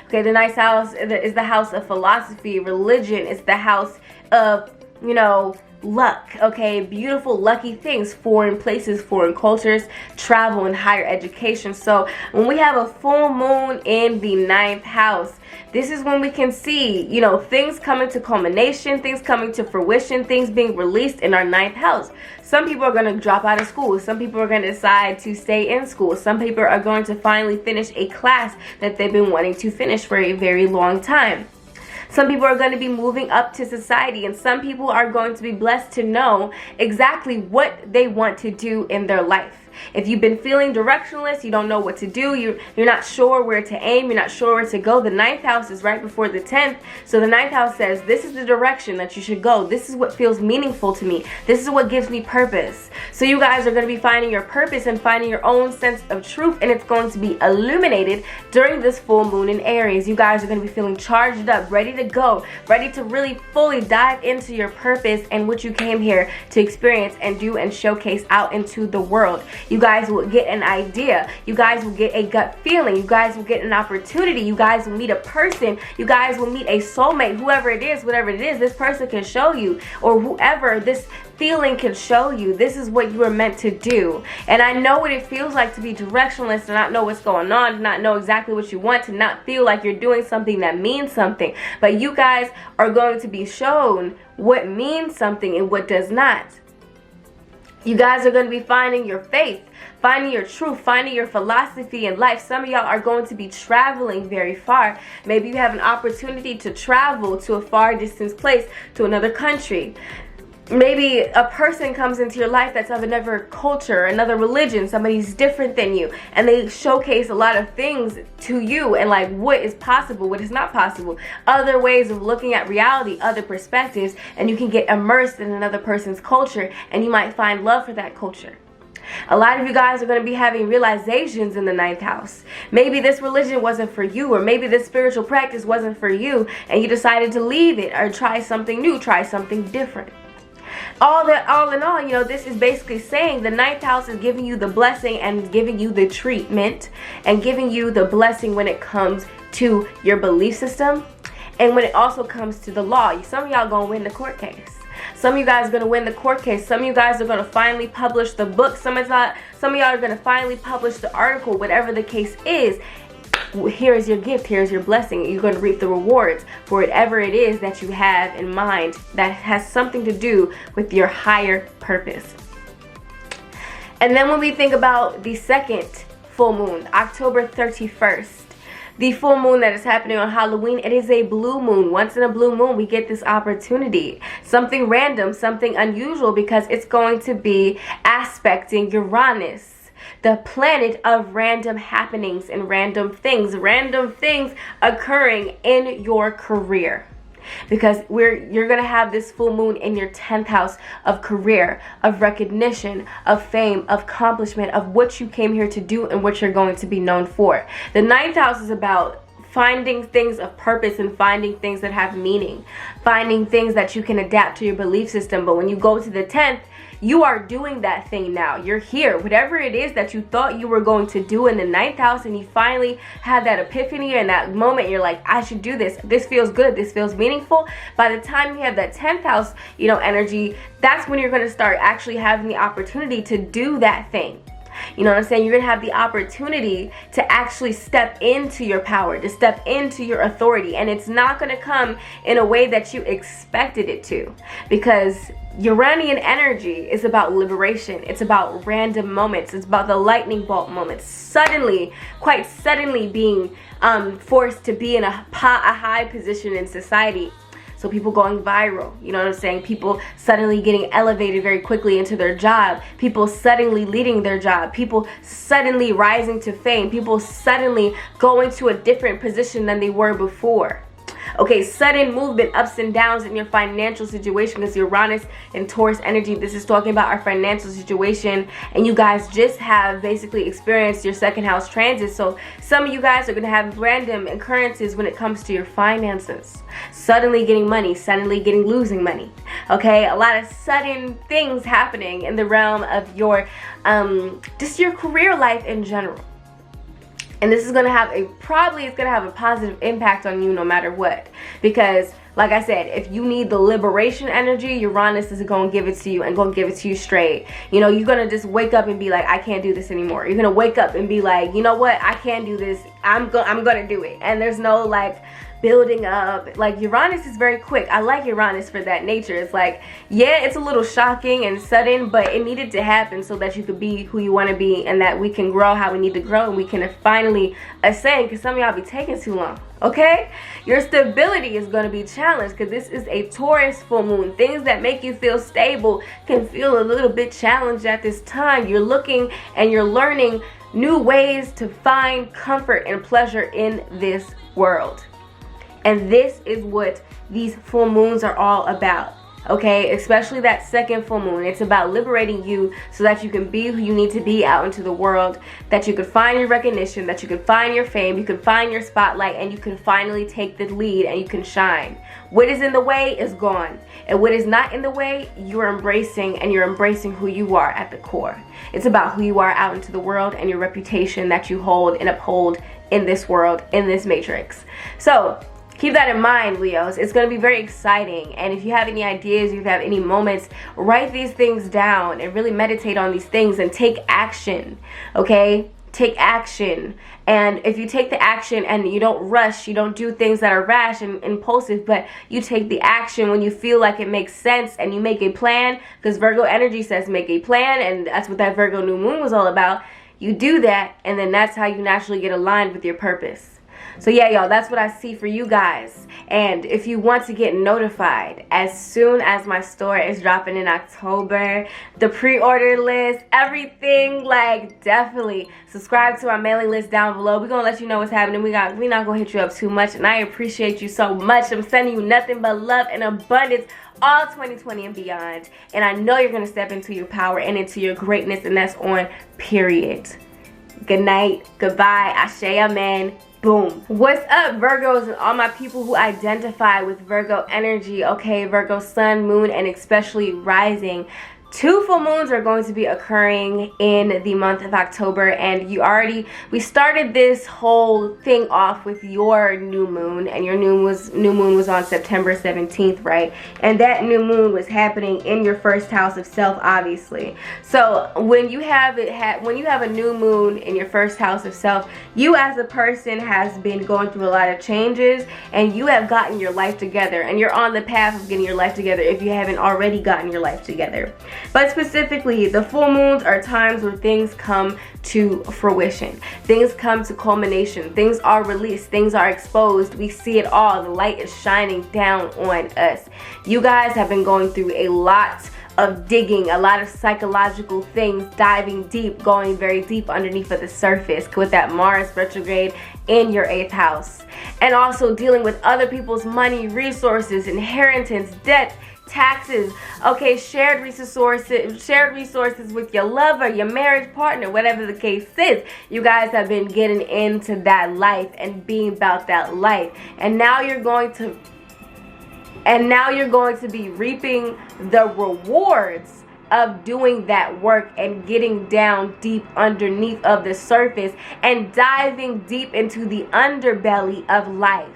Okay, the 9th house is the house of philosophy, religion. It's the house of, you know, luck. Okay, beautiful, lucky things, foreign places, foreign cultures, travel, and higher education. So when we have a full moon in the 9th house, this is when we can see, you know, things coming to culmination, things coming to fruition, things being released in our 9th house. Some people are going to drop out of school. Some people are going to decide to stay in school. Some people are going to finally finish a class that they've been wanting to finish for a very long time. Some people are going to be moving up to society, and some people are going to be blessed to know exactly what they want to do in their life. If you've been feeling directionless, you don't know what to do, you're not sure where to aim, you're not sure where to go, the 9th house is right before the 10th. So the 9th house says, this is the direction that you should go. This is what feels meaningful to me. This is what gives me purpose. So you guys are going to be finding your purpose and finding your own sense of truth, and it's going to be illuminated during this full moon in Aries. You guys are going to be feeling charged up, ready to go, ready to really fully dive into your purpose and what you came here to experience and do and showcase out into the world. You guys will get an idea. You guys will get a gut feeling. You guys will get an opportunity. You guys will meet a person. You guys will meet a soulmate, whoever it is, whatever it is, this person can show you, or whoever this feeling can show you. This is what you are meant to do. And I know what it feels like to be directionless, to not know what's going on, to not know exactly what you want, to not feel like you're doing something that means something. But you guys are going to be shown what means something and what does not. You guys are going to be finding your faith, finding your truth, finding your philosophy in life. Some of y'all are going to be traveling very far. Maybe you have an opportunity to travel to a far distance place, to another country. Maybe a person comes into your life that's of another culture, another religion, somebody's different than you, and they showcase a lot of things to you and like what is possible, what is not possible, other ways of looking at reality, other perspectives, and you can get immersed in another person's culture and you might find love for that culture. A lot of you guys are going to be having realizations in the 9th house. Maybe this religion wasn't for you, or maybe this spiritual practice wasn't for you, and you decided to leave it or try something new, try something different. All in all, you know, this is basically saying the 9th house is giving you the blessing and giving you the treatment and giving you the blessing when it comes to your belief system and when it also comes to the law. Some of y'all gonna win the court case. Some of you guys are going to win the court case. Some of you guys are going to finally publish the book. Some of y'all are going to finally publish the article, whatever the case is. Here is your gift. Here's your blessing. You're going to reap the rewards for whatever it is that you have in mind that has something to do with your higher purpose. And then when we think about the second full moon, October 31st, the full moon that is happening on Halloween, it is a blue moon. Once in a blue moon, we get this opportunity. Something random, something unusual, because it's going to be aspecting Uranus, the planet of random happenings and random things occurring in your career. Because you're going to have this full moon in your 10th house of career, of recognition, of fame, of accomplishment, of what you came here to do and what you're going to be known for. The 9th house is about finding things of purpose and finding things that have meaning, finding things that you can adapt to your belief system. But when you go to the 10th, you are doing that thing now. You're here. Whatever it is that you thought you were going to do in the 9th house, and you finally had that epiphany and that moment, you're like, I should do this. This feels good. This feels meaningful. By the time you have that 10th house, energy, that's when you're going to start actually having the opportunity to do that thing. You know what I'm saying? You're going to have the opportunity to actually step into your power, to step into your authority. And it's not going to come in a way that you expected it to. Because Uranian energy is about liberation. It's about random moments. It's about the lightning bolt moments. Quite suddenly being forced to be in a high position in society. So people going viral, you know what I'm saying? People suddenly getting elevated very quickly into their job. People suddenly leading their job. People suddenly rising to fame. People suddenly going to a different position than they were before. Okay, sudden movement, ups and downs in your financial situation, because Uranus and Taurus energy, this is talking about our financial situation, and you guys just have basically experienced your second house transit. So some of you guys are going to have random occurrences when it comes to your finances. Suddenly getting money, suddenly losing money. Okay, a lot of sudden things happening in the realm of your just your career life in general. And this is going to have probably a positive impact on you no matter what. Because, like I said, if you need the liberation energy, Uranus is going to give it to you and going to give it to you straight. You're going to just wake up and be like, I can't do this anymore. You're going to wake up and be like, you know what? I can't do this. I'm going to do it. And there's no building up. Like Uranus is very quick. I like Uranus for that nature. It's like, yeah, it's a little shocking and sudden, but it needed to happen so that you could be who you want to be, and that we can grow how we need to grow, and we can finally ascend, because some of y'all be taking too long. Okay, your stability is going to be challenged because this is a Taurus full moon. Things that make you feel stable can feel a little bit challenged at this time. You're looking and you're learning new ways to find comfort and pleasure in this world. And this is what these full moons are all about. Okay, especially that second full moon. It's about liberating you so that you can be who you need to be out into the world, that you could find your recognition, that you could find your fame, you could find your spotlight, and you can finally take the lead and you can shine. What is in the way is gone, and what is not in the way, you're embracing, and you're embracing who you are at the core. It's about who you are out into the world and your reputation that you hold and uphold in this world, in this matrix. So keep that in mind, Leos. It's going to be very exciting. And if you have any ideas, if you have any moments, write these things down and really meditate on these things and take action. Okay? Take action. And if you take the action and you don't rush, you don't do things that are rash and impulsive, but you take the action when you feel like it makes sense, and you make a plan, because Virgo energy says make a plan, and that's what that Virgo new moon was all about. You do that, and then that's how you naturally get aligned with your purpose. So yeah, y'all, that's what I see for you guys. And if you want to get notified as soon as my store is dropping in October, the pre-order list, everything, like, definitely subscribe to our mailing list down below. We're gonna let you know what's happening. We're not gonna hit you up too much, and I appreciate you so much. I'm sending you nothing but love and abundance all 2020 and beyond. And I know you're gonna step into your power and into your greatness, and that's on period. Good night, goodbye, ashe, amen. Boom. What's up, Virgos and all my people who identify with Virgo energy? Okay, Virgo sun, moon, and especially rising. 2 full moons are going to be occurring in the month of October, and we started this whole thing off with your new moon, and your new moon was on September 17th, right? And that new moon was happening in your first house of self, obviously. So when you have a new moon in your first house of self, you as a person has been going through a lot of changes, and you have gotten your life together, and you're on the path of getting your life together if you haven't already gotten your life together. But specifically, the full moons are times where things come to fruition. Things come to culmination. Things are released. Things are exposed. We see it all. The light is shining down on us. You guys have been going through a lot of digging, a lot of psychological things, diving deep, going very deep underneath of the surface with that Mars retrograde in your 8th house. And also dealing with other people's money, resources, inheritance, debt, taxes, okay, shared resources with your lover, your marriage partner, whatever the case is. You guys have been getting into that life and being about that life, and now you're going to be reaping the rewards of doing that work and getting down deep underneath of the surface and diving deep into the underbelly of life.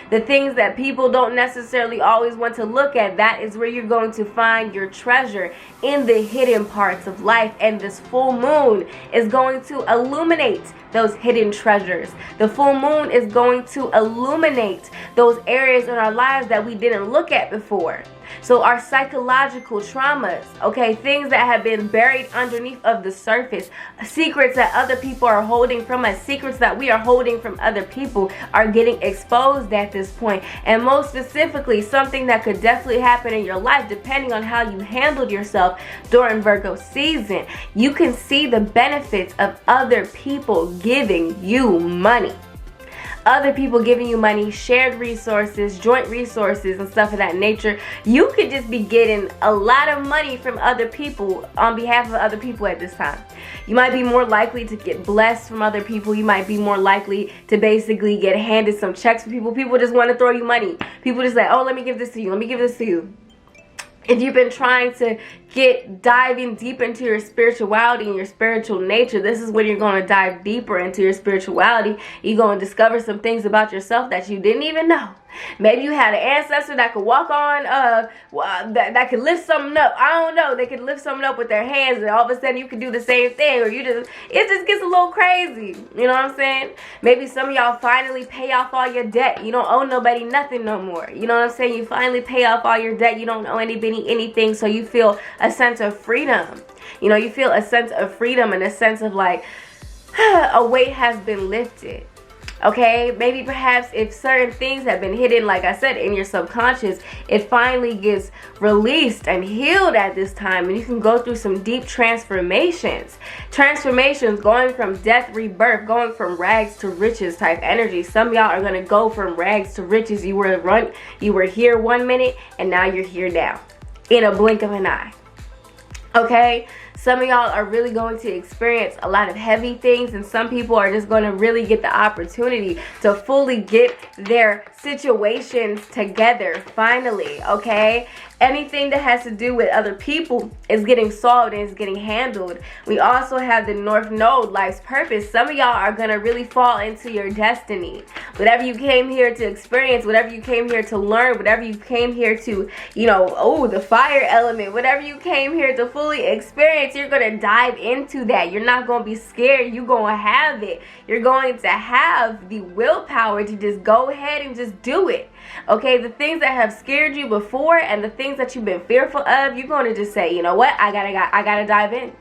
The things that people don't necessarily always want to look at, that is where you're going to find your treasure, in the hidden parts of life. And this full moon is going to illuminate those hidden treasures. The full moon is going to illuminate those areas in our lives that we didn't look at before. So our psychological traumas, okay, things that have been buried underneath of the surface, secrets that other people are holding from us, secrets that we are holding from other people, are getting exposed at this point. And most specifically, something that could definitely happen in your life, depending on how you handled yourself during Virgo season, you can see the benefits of other people giving you money. Other people giving you money, shared resources, joint resources, and stuff of that nature. You could just be getting a lot of money from other people on behalf of other people at this time. You might be more likely to get blessed from other people. You might be more likely to basically get handed some checks from people. People just want to throw you money. People just like, oh, let me give this to you. Let me give this to you. If you've been trying to diving deep into your spirituality and your spiritual nature, this is when you're going to dive deeper into your spirituality. You're going to discover some things about yourself that you didn't even know. Maybe you had an ancestor that could walk on, that could lift something up. I don't know. They could lift something up with their hands, and all of a sudden you could do the same thing, or it just gets a little crazy. You know what I'm saying? Maybe some of y'all finally pay off all your debt. You don't owe nobody nothing no more. You know what I'm saying? You finally pay off all your debt. You don't owe anybody anything, so you feel a sense of freedom. You know, you feel a sense of freedom and a sense of like, a weight has been lifted. Okay, maybe perhaps if certain things have been hidden, like I said, in your subconscious, it finally gets released and healed at this time, and you can go through some deep transformations. Transformations, going from death, rebirth, going from rags to riches type energy. Some of y'all are going to go from rags to riches. You were here 1 minute, and now you're here now, in a blink of an eye. Okay, some of y'all are really going to experience a lot of heavy things, and some people are just going to really get the opportunity to fully get their situations together finally. Okay, anything that has to do with other people is getting solved and is getting handled. We also have the North Node, life's purpose. Some of y'all are going to really fall into your destiny. Whatever you came here to experience, whatever you came here to learn, whatever you came here to, you know, the fire element, whatever you came here to fully experience, you're going to dive into that. You're not going to be scared. You're going to have it. You're going to have the willpower to just go ahead and just do it. Okay, the things that have scared you before and the things that you've been fearful of, you're going to just say, you know what, I gotta dive in.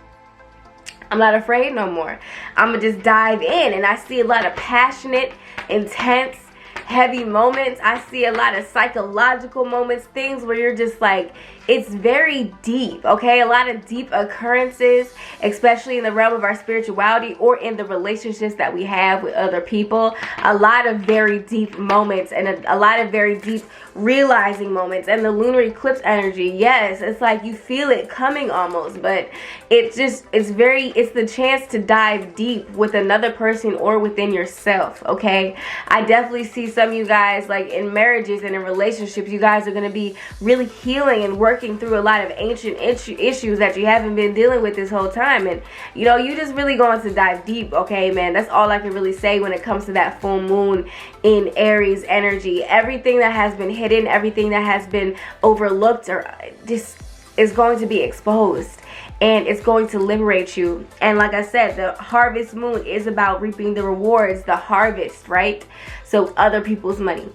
I'm not afraid no more. I'm gonna just dive in. And I see a lot of passionate, intense, heavy moments. I see a lot of psychological moments, things where you're just like, it's very deep. Okay, a lot of deep occurrences, especially in the realm of our spirituality or in the relationships that we have with other people. A lot of very deep moments and a lot of very deep realizing moments. And the lunar eclipse energy, yes, it's like you feel it coming almost, but it's the chance to dive deep with another person or within yourself. Okay, I definitely see some of you guys, like in marriages and in relationships, you guys are going to be really healing and working through a lot of ancient issues that you haven't been dealing with this whole time. And you know, you just really going to dive deep. Okay, man, that's all I can really say when it comes to that full moon in Aries energy. Everything that has been hidden, everything that has been overlooked, or just is going to be exposed, and it's going to liberate you. And like I said, the harvest moon is about reaping the rewards, the harvest, right? So other people's money.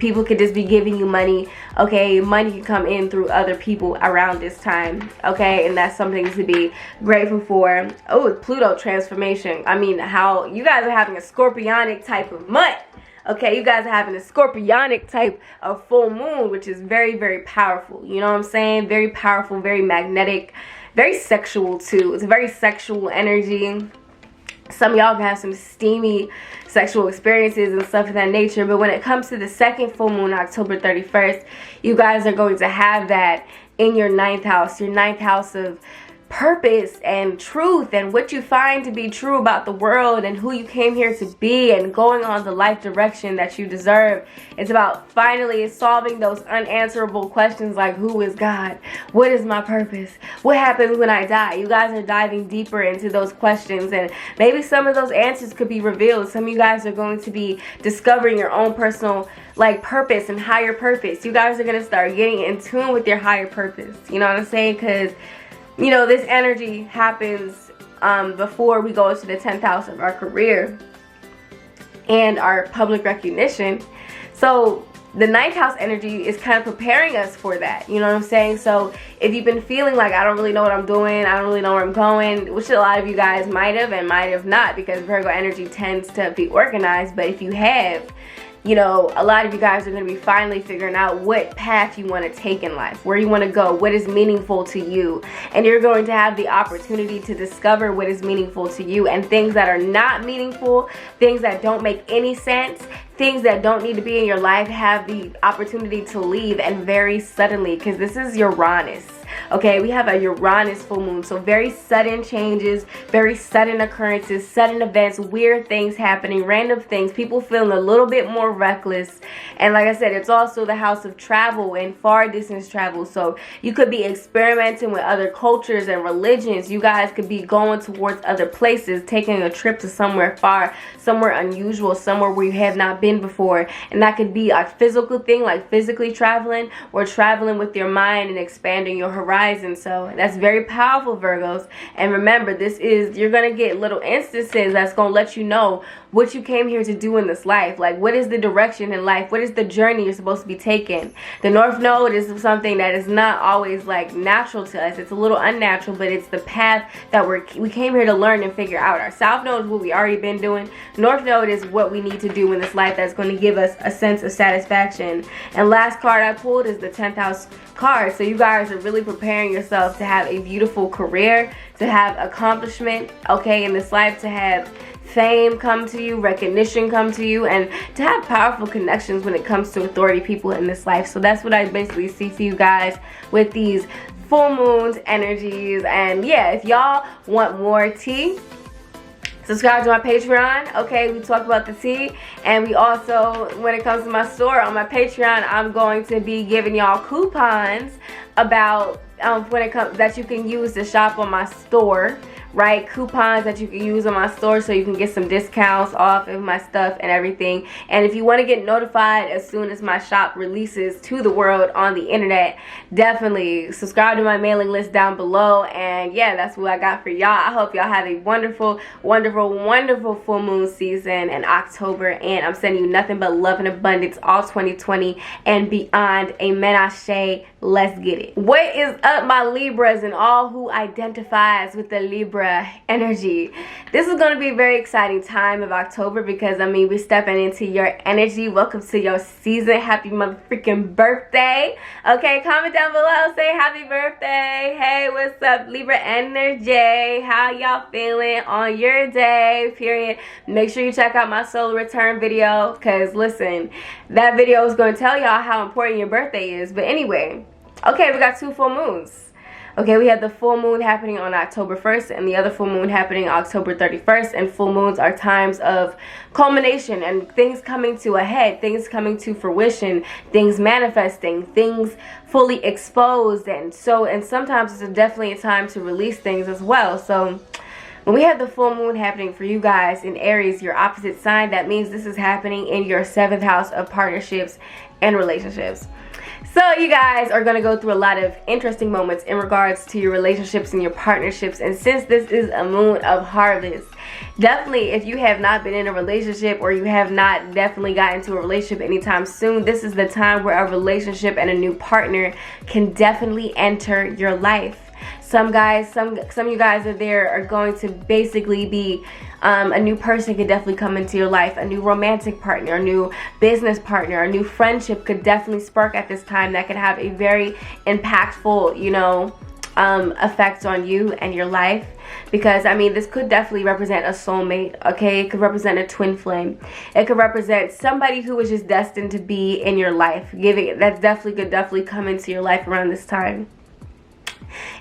People could just be giving you money. Okay, money can come in through other people around this time. Okay, and that's something to be grateful for. Oh, Pluto transformation. I mean, how you guys are having a scorpionic type of month. Okay, you guys are having a scorpionic type of full moon, which is very, very powerful. You know what I'm saying? Very powerful, very magnetic, very sexual too. It's a very sexual energy. Some of y'all can have some steamy sexual experiences and stuff of that nature. But when it comes to the second full moon, October 31st, you guys are going to have that in your 9th house. Your 9th house of purpose and truth, and what you find to be true about the world and who you came here to be, and going on the life direction that you deserve. It's about finally solving those unanswerable questions like, who is God? What is my purpose? What happens when I die? You guys are diving deeper into those questions, and maybe some of those answers could be revealed. Some of you guys are going to be discovering your own personal purpose and higher purpose. You guys are going to start getting in tune with your higher purpose. You know what I'm saying? Because you know, this energy happens before we go into the 10th house of our career and our public recognition. So the 9th house energy is kind of preparing us for that. You know what I'm saying? So if you've been feeling like, I don't really know what I'm doing, I don't really know where I'm going, which a lot of you guys might have and might have not, because Virgo energy tends to be organized. But if you have, you know, a lot of you guys are going to be finally figuring out what path you want to take in life, where you want to go, what is meaningful to you. And you're going to have the opportunity to discover what is meaningful to you, and things that are not meaningful, things that don't make any sense, things that don't need to be in your life, have the opportunity to leave, and very suddenly, because this is Uranus. Okay, we have a Uranus full moon, so very sudden changes, very sudden occurrences, sudden events, weird things happening, random things, people feeling a little bit more reckless. And like I said, it's also the house of travel and far distance travel, so you could be experimenting with other cultures and religions. You guys could be going towards other places, taking a trip to somewhere far, somewhere unusual, somewhere where you have not been before. And that could be a physical thing, like physically traveling, or traveling with your mind and expanding your horizon. So that's very powerful, Virgos. And remember, this is, you're going to get little instances that's going to let you know what you came here to do in this life. Like, what is the direction in life? What is the journey you're supposed to be taking? The North Node is something that is not always like natural to us. It's a little unnatural, but it's the path that we came here to learn and figure out. Our South Node is what we already been doing. North Node is what we need to do in this life that's going to give us a sense of satisfaction. And last card I pulled is the 10th house card. So you guys are really preparing yourselves to have a beautiful career, to have accomplishment, okay, in this life, to have fame come to you, recognition come to you, and to have powerful connections when it comes to authority people in this life. So that's what I basically see for you guys with these full moons energies. And yeah, if y'all want more tea, subscribe to my Patreon. Okay, we talk about the tea, and we also, when it comes to my store on my Patreon, I'm going to be giving y'all coupons about when it comes that you can use to shop on my store. Right, coupons that you can use on my store so you can get some discounts off of my stuff and everything. And if you want to get notified as soon as my shop releases to the world on the internet, definitely subscribe to my mailing list down below. And yeah, that's what I got for y'all. I hope y'all have a wonderful, wonderful, wonderful full moon season in October, and I'm sending you nothing but love and abundance all 2020 and beyond. Amen, ashe. Let's get it. What is up, my Libras and all who identifies with the Libra energy? This is going to be a very exciting time of October because, I mean, we're stepping into your energy. Welcome to your season. Happy motherfucking birthday. Okay, comment down below. Say happy birthday. Hey, what's up, Libra energy? How y'all feeling on your day, period? Make sure you check out my solar return video because, listen, that video is going to tell y'all how important your birthday is. But anyway, okay, we got two full moons. Okay, we have the full moon happening on October 1st and the other full moon happening October 31st. And full moons are times of culmination and things coming to a head, things coming to fruition, things manifesting, things fully exposed. And sometimes it's definitely a time to release things as well. So when we have the full moon happening for you guys in Aries, your opposite sign, that means this is happening in your 7th house of partnerships and relationships. So you guys are going to go through a lot of interesting moments in regards to your relationships and your partnerships. And since this is a moon of harvest, definitely if you have not been in a relationship or you have not definitely got into a relationship anytime soon, this is the time where a relationship and a new partner can definitely enter your life. Some of you guys are going to basically be a new person could definitely come into your life. A new romantic partner, a new business partner, a new friendship could definitely spark at this time that could have a very impactful, you know, effect on you and your life. Because, I mean, this could definitely represent a soulmate, okay? It could represent a twin flame. It could represent somebody who is just destined to be in your life. That could definitely come into your life around this time.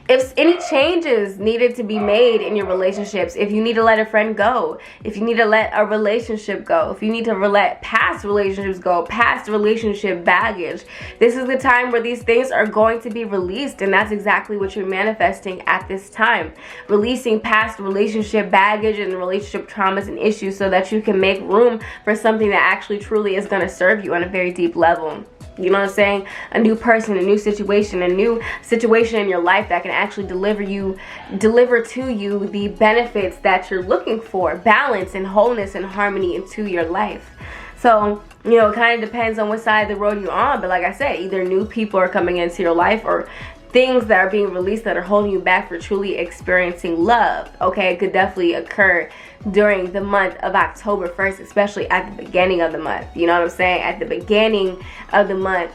If any changes needed to be made in your relationships, if you need to let a friend go, if you need to let a relationship go, if you need to let past relationships go, past relationship baggage, this is the time where these things are going to be released. And that's exactly what you're manifesting at this time. Releasing past relationship baggage and relationship traumas and issues so that you can make room for something that actually truly is going to serve you on a very deep level. You know what I'm saying? A new person, a new situation in your life that can actually deliver to you the benefits that you're looking for, balance and wholeness and harmony into your life. So, you know, it kind of depends on what side of the road you're on. But like I said, either new people are coming into your life or things that are being released that are holding you back for truly experiencing love. Okay, it could definitely occur during the month of October 1st, especially at the beginning of the month. You know what I'm saying? At the beginning of the month,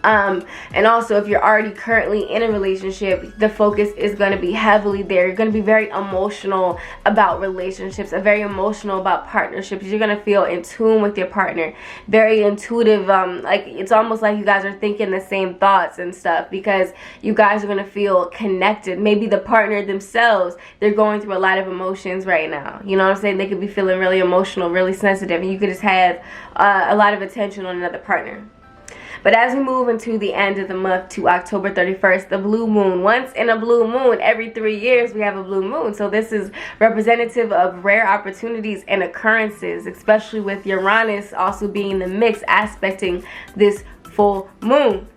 And also, if you're already currently in a relationship, the focus is going to be heavily there. You're going to be very emotional about relationships, very emotional about partnerships. You're going to feel in tune with your partner, very intuitive. Like, it's almost like you guys are thinking the same thoughts and stuff, because you guys are going to feel connected. Maybe the partner themselves, they're going through a lot of emotions right now. You know what I'm saying? They could be feeling really emotional, really sensitive, and you could just have a lot of attention on another partner. But as we move into the end of the month to October 31st, the blue moon. Once in a blue moon, every 3 years we have a blue moon. So this is representative of rare opportunities and occurrences, especially with Uranus also being in the mix, aspecting this full moon.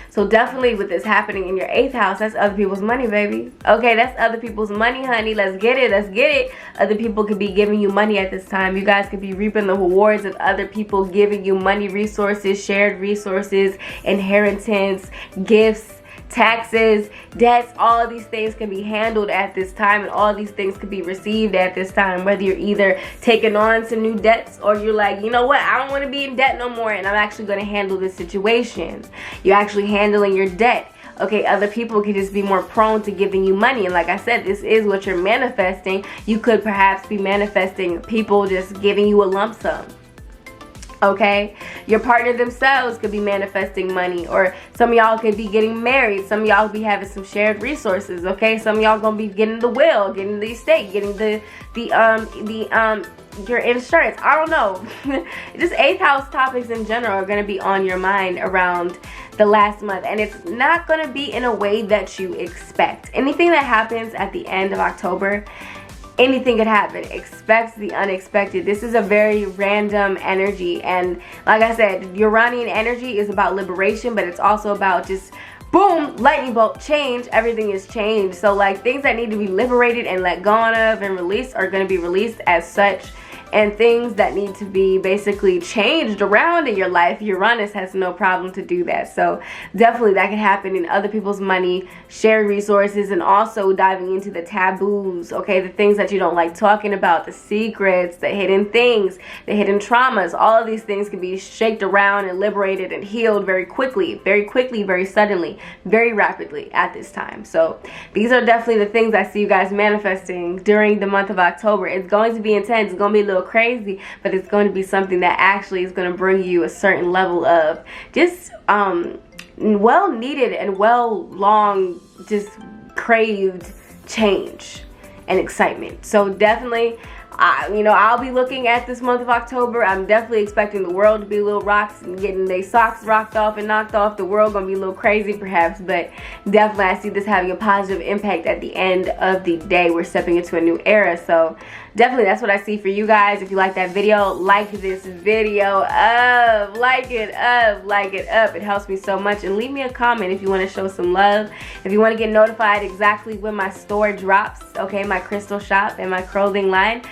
So definitely with this happening in your 8th house, that's other people's money, baby. Okay, that's other people's money, honey. Let's get it. Let's get it. Other people could be giving you money at this time. You guys could be reaping the rewards of other people giving you money, resources, shared resources, inheritance, gifts, taxes, debts. All of these things can be handled at this time, and all these things can be received at this time, whether you're either taking on some new debts, or you're like, you know what, I don't want to be in debt no more, and I'm actually going to handle this situation. You're actually handling your debt. Okay, other people could just be more prone to giving you money. And like I said, this is what you're manifesting. You could perhaps be manifesting people just giving you a lump sum. Okay, your partner themselves could be manifesting money, or some of y'all could be getting married. Some of y'all be having some shared resources. Okay, some of y'all gonna be getting the will, getting the estate, getting your insurance. I don't know. Just 8th house topics in general are gonna be on your mind around the last month, and it's not gonna be in a way that you expect. Anything that happens at the end of October, anything could happen. Expect the unexpected. This is a very random energy, and like I said, Uranian energy is about liberation, but it's also about just boom, lightning bolt, change. Everything is changed. So like, things that need to be liberated and let go of and released are going to be released as such. And things that need to be basically changed around in your life, Uranus has no problem to do that. So definitely that can happen in other people's money, shared resources, and also diving into the taboos, okay? The things that you don't like talking about, the secrets, the hidden things, the hidden traumas. All of these things can be shaked around and liberated and healed very quickly, very suddenly, very rapidly at this time. So these are definitely the things I see you guys manifesting during the month of October. It's going to be intense. It's going to be a little crazy, but it's going to be something that actually is going to bring you a certain level of just well needed and long just craved change and excitement. So definitely, you know, I'll be looking at this month of October. I'm definitely expecting the world to be a little rocks and getting their socks rocked off and knocked off. The world gonna be a little crazy perhaps, but definitely I see this having a positive impact at the end of the day. We're stepping into a new era. So definitely that's what I see for you guys. If you like that video, like this video up, like it up. It helps me so much. And leave me a comment if you want to show some love. If you want to get notified exactly when my store drops, okay, my crystal shop and my clothing line,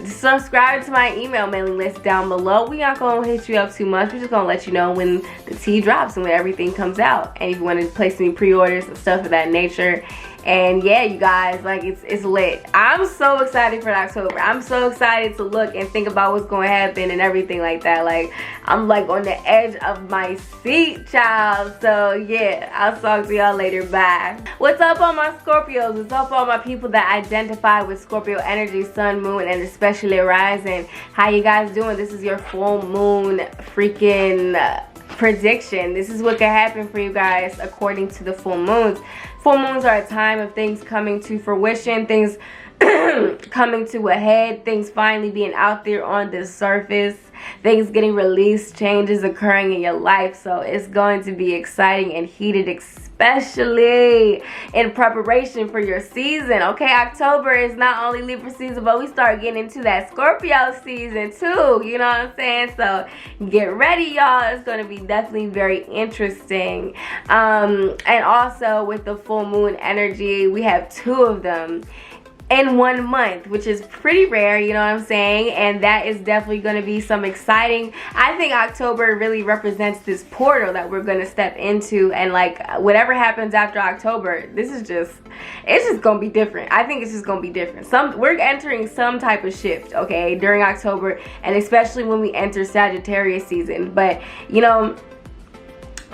subscribe to my email mailing list down below. We aren't going to hit you up too much. We're just going to let you know when the tea drops and when everything comes out. And if you want to place any pre-orders and stuff of that nature. And yeah, you guys, like, it's lit. I'm so excited for October. I'm so excited to look and think about what's going to happen and everything like that. Like, I'm like on the edge of my seat, child. So yeah, I'll talk to y'all later. Bye. What's up, all my Scorpios? What's up, all my people that identify with Scorpio energy, sun, moon, and especially rising? How you guys doing? This is your full moon freaking prediction. This is what can happen for you guys according to the full moons. Full moons are a time of things coming to fruition, things coming to a head, things finally being out there on the surface, things getting released, changes occurring in your life. So it's going to be exciting and heated, especially in preparation for your season. Okay, October is not only Libra season, but we start getting into that Scorpio season too. You know what I'm saying? So get ready, y'all. It's going to be definitely very interesting. And also with the full moon energy, we have 2 of them in 1 month, which is pretty rare, you know what I'm saying? And that is definitely going to be some exciting. I think October really represents this portal that we're going to step into, and like whatever happens after October, this is just, it's just going to be different. I think it's just going to be different. We're entering some type of shift, okay, during October, and especially when we enter Sagittarius season. But you know,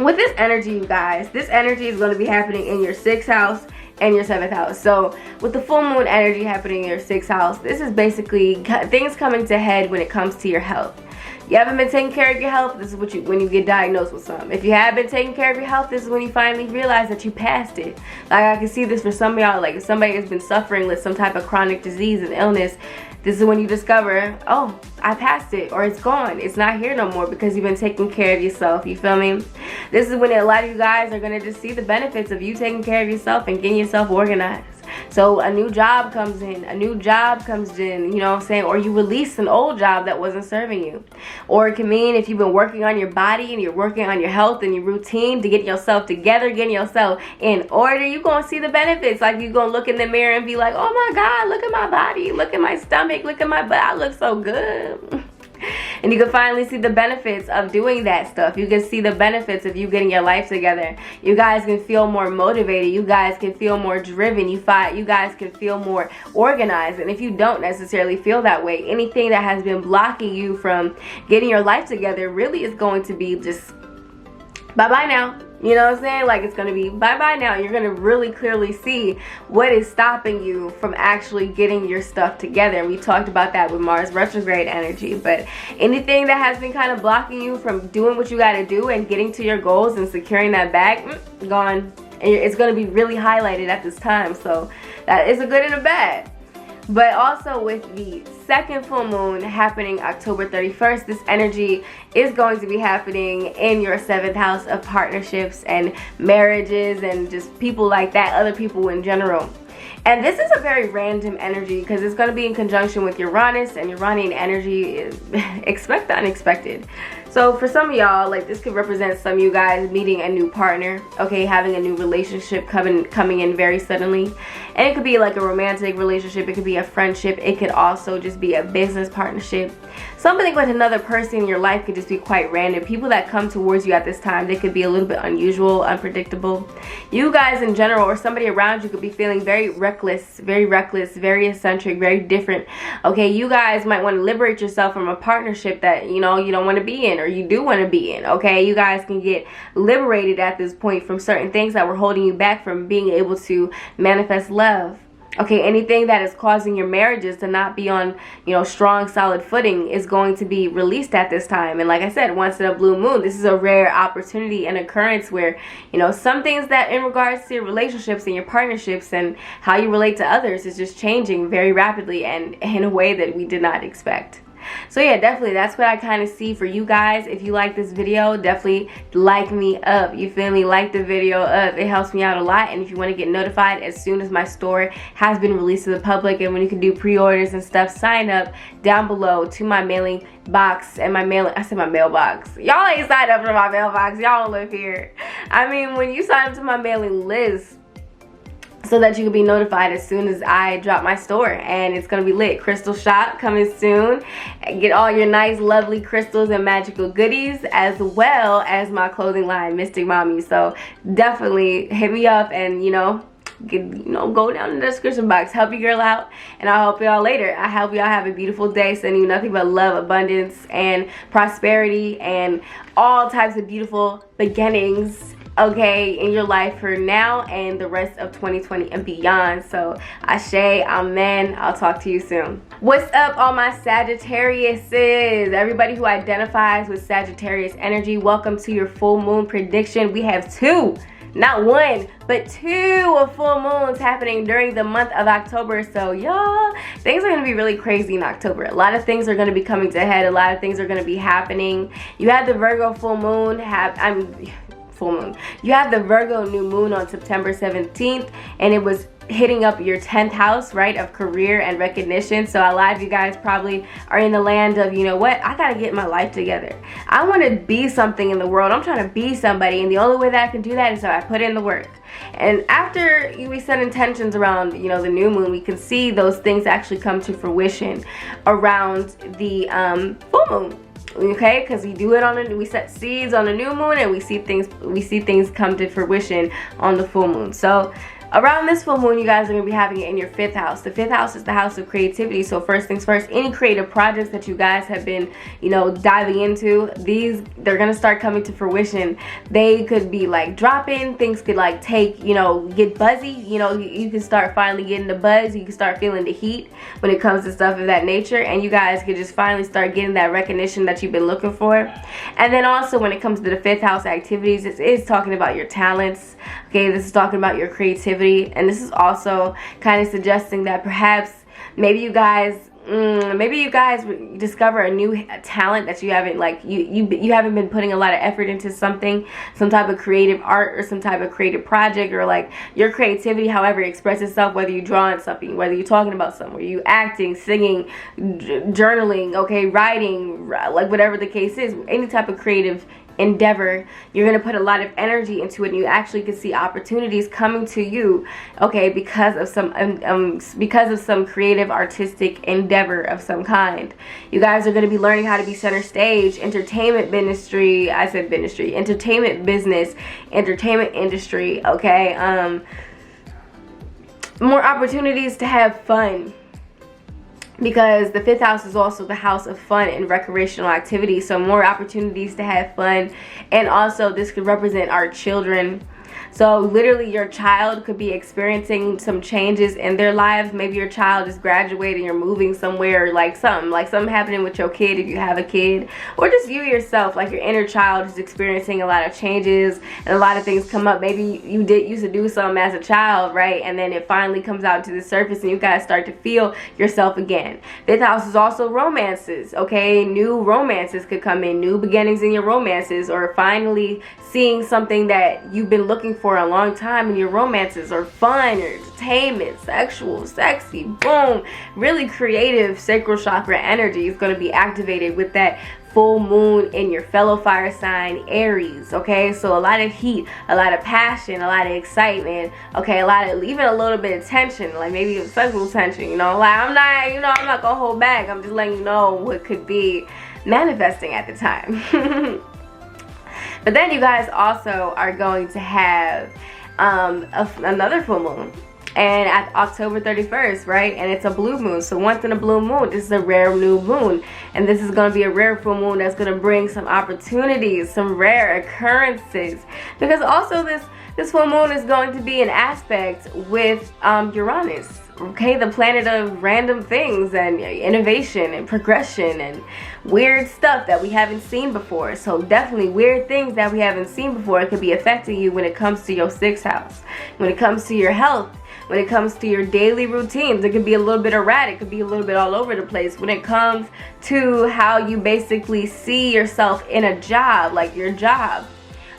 with this energy, you guys, this energy is going to be happening in your 6th house and your 7th house. So with the full moon energy happening in your 6th house, this is basically things coming to head when it comes to your health. You haven't been taking care of your health, this is what when you get diagnosed with something. If you have been taking care of your health, this is when you finally realize that you passed it. Like, I can see this for some of y'all, like if somebody has been suffering with some type of chronic disease and illness, this is when you discover, oh, I passed it, or it's gone. It's not here no more because you've been taking care of yourself. You feel me? This is when a lot of you guys are going to just see the benefits of you taking care of yourself and getting yourself organized. So a new job comes in, you know what I'm saying? Or you release an old job that wasn't serving you. Or it can mean if you've been working on your body and you're working on your health and your routine to get yourself together, getting yourself in order, you're going to see the benefits. Like, you're going to look in the mirror and be like, oh my God, look at my body, look at my stomach, look at my butt, I look so good. And you can finally see the benefits of doing that stuff. You can see the benefits of you getting your life together. You guys can feel more motivated. You guys can feel more driven. You guys can feel more organized. And if you don't necessarily feel that way, anything that has been blocking you from getting your life together really is going to be just bye-bye now. You know what I'm saying? Like, it's going to be bye-bye now. You're going to really clearly see what is stopping you from actually getting your stuff together. And we talked about that with Mars retrograde energy. But anything that has been kind of blocking you from doing what you got to do and getting to your goals and securing that bag, gone. And it's going to be really highlighted at this time. So that is a good and a bad. But also with the second full moon happening October 31st, this energy is going to be happening in your 7th house of partnerships and marriages and just people like that, other people in general. And this is a very random energy because it's going to be in conjunction with Uranus, and Uranian energy is expect the unexpected. So for some of y'all, like, this could represent some of you guys meeting a new partner, okay, having a new relationship coming in very suddenly. And it could be like a romantic relationship, it could be a friendship, it could also just be a business partnership. Something with another person in your life could just be quite random. People that come towards you at this time, they could be a little bit unusual, unpredictable. You guys in general, or somebody around you, could be feeling very reckless, very eccentric, very different. Okay, you guys might want to liberate yourself from a partnership that, you know, you don't want to be in, or you do want to be in. Okay, you guys can get liberated at this point from certain things that were holding you back from being able to manifest love. Okay, anything that is causing your marriages to not be on, you know, strong, solid footing is going to be released at this time. And like I said, once in a blue moon, this is a rare opportunity and occurrence where, you know, some things that in regards to your relationships and your partnerships and how you relate to others is just changing very rapidly and in a way that we did not expect. So yeah, definitely that's what I kind of see for you guys. If you like this video, definitely like me up, you feel me? Like the video up, it helps me out a lot. And if you want to get notified as soon as my store has been released to the public, and when you can do pre-orders and stuff, sign up down below to my mailing box and my mailing, I said my mailbox, y'all ain't signed up for my mailbox, y'all don't live here. I mean, when you sign up to my mailing list, so that you can be notified as soon as I drop my store, and it's gonna be lit. Crystal shop coming soon. Get all your nice, lovely crystals and magical goodies, as well as my clothing line, Mystic Mommy. So definitely hit me up, and go down in the description box, help your girl out, and I'll help y'all later. I hope y'all have a beautiful day. Sending you nothing but love, abundance, and prosperity, and all types of beautiful beginnings, okay, in your life for now and the rest of 2020 and beyond. So ashe, amen. I'll talk to you soon. What's up, all my Sagittariuses? Everybody who identifies with Sagittarius energy, welcome to your full moon prediction. We have two, not one, but two full moons happening during the month of October. So y'all, things are going to be really crazy in October. A lot of things are going to be coming to head. A lot of things are going to be happening. You had the Virgo full moon, you have the Virgo new moon on September 17th, and it was hitting up your 10th house, right, of career and recognition. So a lot of you guys probably are in the land of, you know what, I gotta get my life together. I want to be something in the world. I'm trying to be somebody, and the only way that I can do that is if I put in the work. And after we set intentions around, you know, the new moon, we can see those things actually come to fruition around the full moon. Okay, because we do it we set seeds on the new moon, and we see things come to fruition on the full moon. So Around this full moon, you guys are going to be having it in your 5th house. The 5th house is the house of creativity. So first things first, any creative projects that you guys have been, you know, diving into, they're going to start coming to fruition. They could be like dropping, things could like take, you know, get buzzy, you know, you can start finally getting the buzz, you can start feeling the heat when it comes to stuff of that nature, and you guys could just finally start getting that recognition that you've been looking for. And then also when it comes to the 5th house activities, this is talking about your talents. Okay, this is talking about your creativity, and this is also kind of suggesting that perhaps maybe you guys discover a new talent that you haven't, like, you haven't been putting a lot of effort into something, some type of creative art or some type of creative project, or like your creativity however it expresses itself, whether you're drawing something, whether you're talking about something, whether you acting, singing, journaling, okay, writing, like whatever the case is, any type of creative endeavor, you're going to put a lot of energy into it, and you actually can see opportunities coming to you, okay, because of some creative artistic endeavor of some kind. You guys are going to be learning how to be center stage, entertainment ministry, entertainment business, entertainment industry, okay, more opportunities to have fun, because the 5th house is also the house of fun and recreational activity. So more opportunities to have fun. And also this could represent our children. So literally your child could be experiencing some changes in their lives. Maybe your child is graduating or moving somewhere, like something happening with your kid if you have a kid, or just you yourself, like your inner child is experiencing a lot of changes and a lot of things come up. Maybe you used to do something as a child, right? And then it finally comes out to the surface and you guys start to feel yourself again. 5th house is also romances, okay? New romances could come in, new beginnings in your romances, or finally seeing something that you've been looking for a long time in your romances, or fun, or entertainment, sexual, sexy, boom. Really creative sacral chakra energy is going to be activated with that full moon in your fellow fire sign Aries, okay? So a lot of heat, a lot of passion, a lot of excitement, okay? Even a little bit of tension, like maybe sexual tension, you know? Like I'm not gonna hold back. I'm just letting you know what could be manifesting at the time. But then you guys also are going to have another full moon, and at October 31st, right? And it's a blue moon. So once in a blue moon, this is a rare new moon, and this is going to be a rare full moon that's going to bring some opportunities, some rare occurrences, because also this full moon is going to be an aspect with Uranus. Okay, the planet of random things and innovation and progression and weird stuff that we haven't seen before. So definitely weird things that we haven't seen before. It could be affecting you when it comes to your 6th house, when it comes to your health, when it comes to your daily routines. It could be a little bit erratic, it could be a little bit all over the place. When it comes to how you basically see yourself in a job, like your job,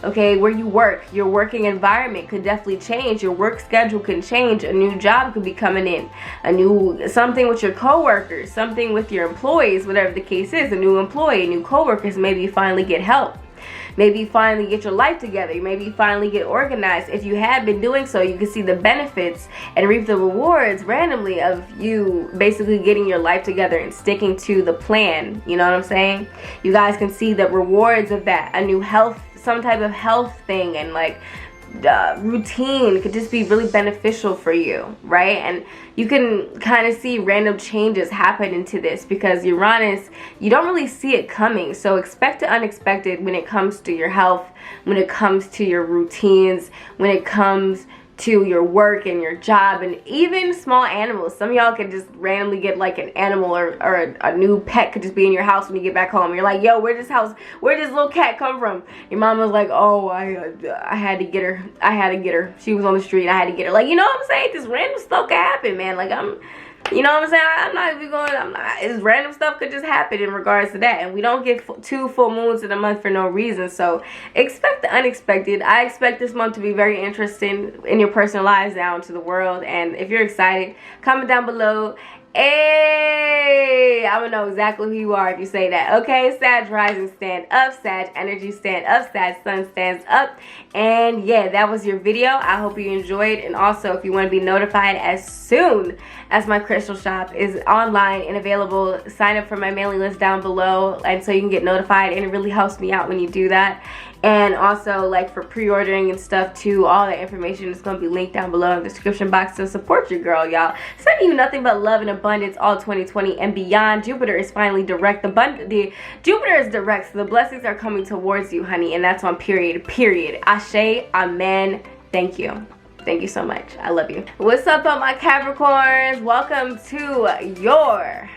okay, where you work, your working environment could definitely change. Your work schedule can change. A new job could be coming in. Something with your coworkers, something with your employees, whatever the case is. A new employee, new coworkers. Maybe you finally get help. Maybe you finally get your life together. Maybe you finally get organized. If you have been doing so, you can see the benefits and reap the rewards randomly of you basically getting your life together and sticking to the plan. You know what I'm saying? You guys can see the rewards of that. A new health, some type of health thing, and like routine could just be really beneficial for you, right? And you can kind of see random changes happen into this, because Uranus, you don't really see it coming. So expect the unexpected when it comes to your health, when it comes to your routines, when it comes to your work and your job, and even small animals. Some of y'all could just randomly get like an animal or a new pet could just be in your house when you get back home. You're like, yo, where'd this little cat come from? Your mom was like, oh, I had to get her. She was on the street. I had to get her. Like, you know what I'm saying? This random stuff can happen, man. Like, you know what I'm saying? It's random stuff could just happen in regards to that. And we don't get 2 full moons in a month for no reason. So expect the unexpected. I expect this month to be very interesting in your personal lives, down to the world. And if you're excited, comment down below. Hey, I would know exactly who you are if you say that. Okay, Sag rising, stand up. Sag energy, stand up. Sag sun stands up. And yeah, that was your video. I hope you enjoyed. And also, if you want to be notified as soon as my crystal shop is online and available. Sign up for my mailing list down below, and so you can get notified, and it really helps me out when you do that. And also, like, for pre-ordering and stuff too, all that information is going to be linked down below in the description box. So support your girl, y'all. Sending you nothing but love and abundance all 2020 and beyond. Jupiter is finally direct. Jupiter is direct, so the blessings are coming towards you, honey, and that's on period. Ashe, amen. Thank you. Thank you so much. I love you. What's up, all my Capricorns? Welcome to your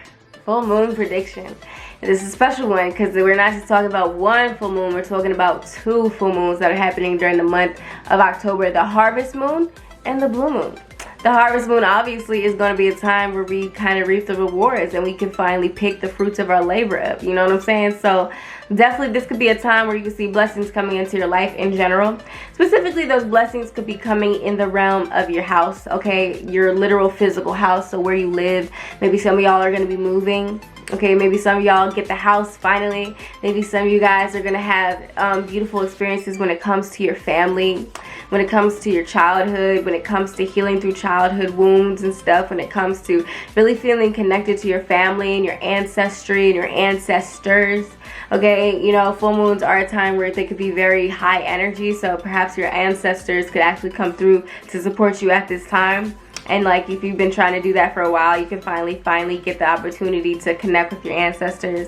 full moon prediction. This is a special one because we're not just talking about one full moon, we're talking about 2 full moons that are happening during the month of October, the harvest moon and the blue moon. The harvest moon obviously is going to be a time where we kind of reap the rewards and we can finally pick the fruits of our labor up, you know what I'm saying? So definitely this could be a time where you can see blessings coming into your life in general. Specifically, those blessings could be coming in the realm of your house, okay? Your literal physical house, so where you live. Maybe some of y'all are going to be moving. Okay, maybe some of y'all get the house finally. Maybe some of you guys are going to have beautiful experiences when it comes to your family, when it comes to your childhood, when it comes to healing through childhood wounds and stuff, when it comes to really feeling connected to your family and your ancestry and your ancestors. Okay, you know, full moons are a time where they could be very high energy, so perhaps your ancestors could actually come through to support you at this time. And like, if you've been trying to do that for a while, you can finally get the opportunity to connect with your ancestors.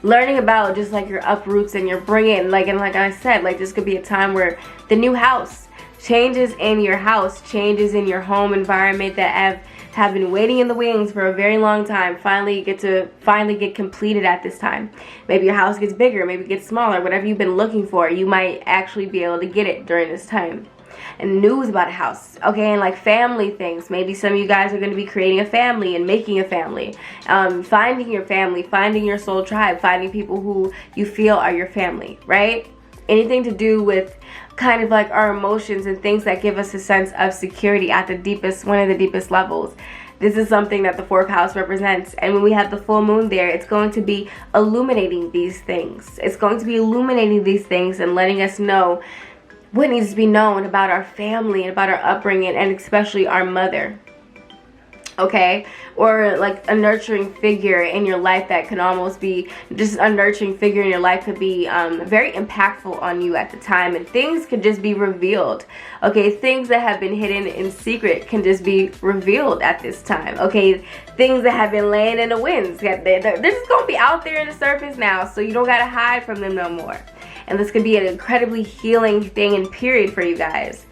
Learning about just like your uproots and your bringing, like, and like I said, like, this could be a time where the new house, changes in your house, changes in your home environment that have been waiting in the wings for a very long time finally get completed at this time. Maybe your house gets bigger, maybe it gets smaller, whatever you've been looking for, you might actually be able to get it during this time. And news about a house, okay, and like family things. Maybe some of you guys are going to be creating a family and making a family, finding your family, finding your soul tribe, finding people who you feel are your family, right? Anything to do with kind of like our emotions and things that give us a sense of security at the deepest, one of the deepest levels. This is something that the 4th house represents, and when we have the full moon there, it's going to be illuminating these things. It's going to be illuminating these things and letting us know what needs to be known about our family and about our upbringing, and especially our mother, okay? Or like a nurturing figure in your life that can almost be, just a nurturing figure in your life could be very impactful on you at the time, and things could just be revealed, okay? Things that have been hidden in secret can just be revealed at this time, okay? Things that have been laying in the winds, they're just gonna be out there in the surface now, so you don't gotta hide from them no more. And this could be an incredibly healing thing and period for you guys.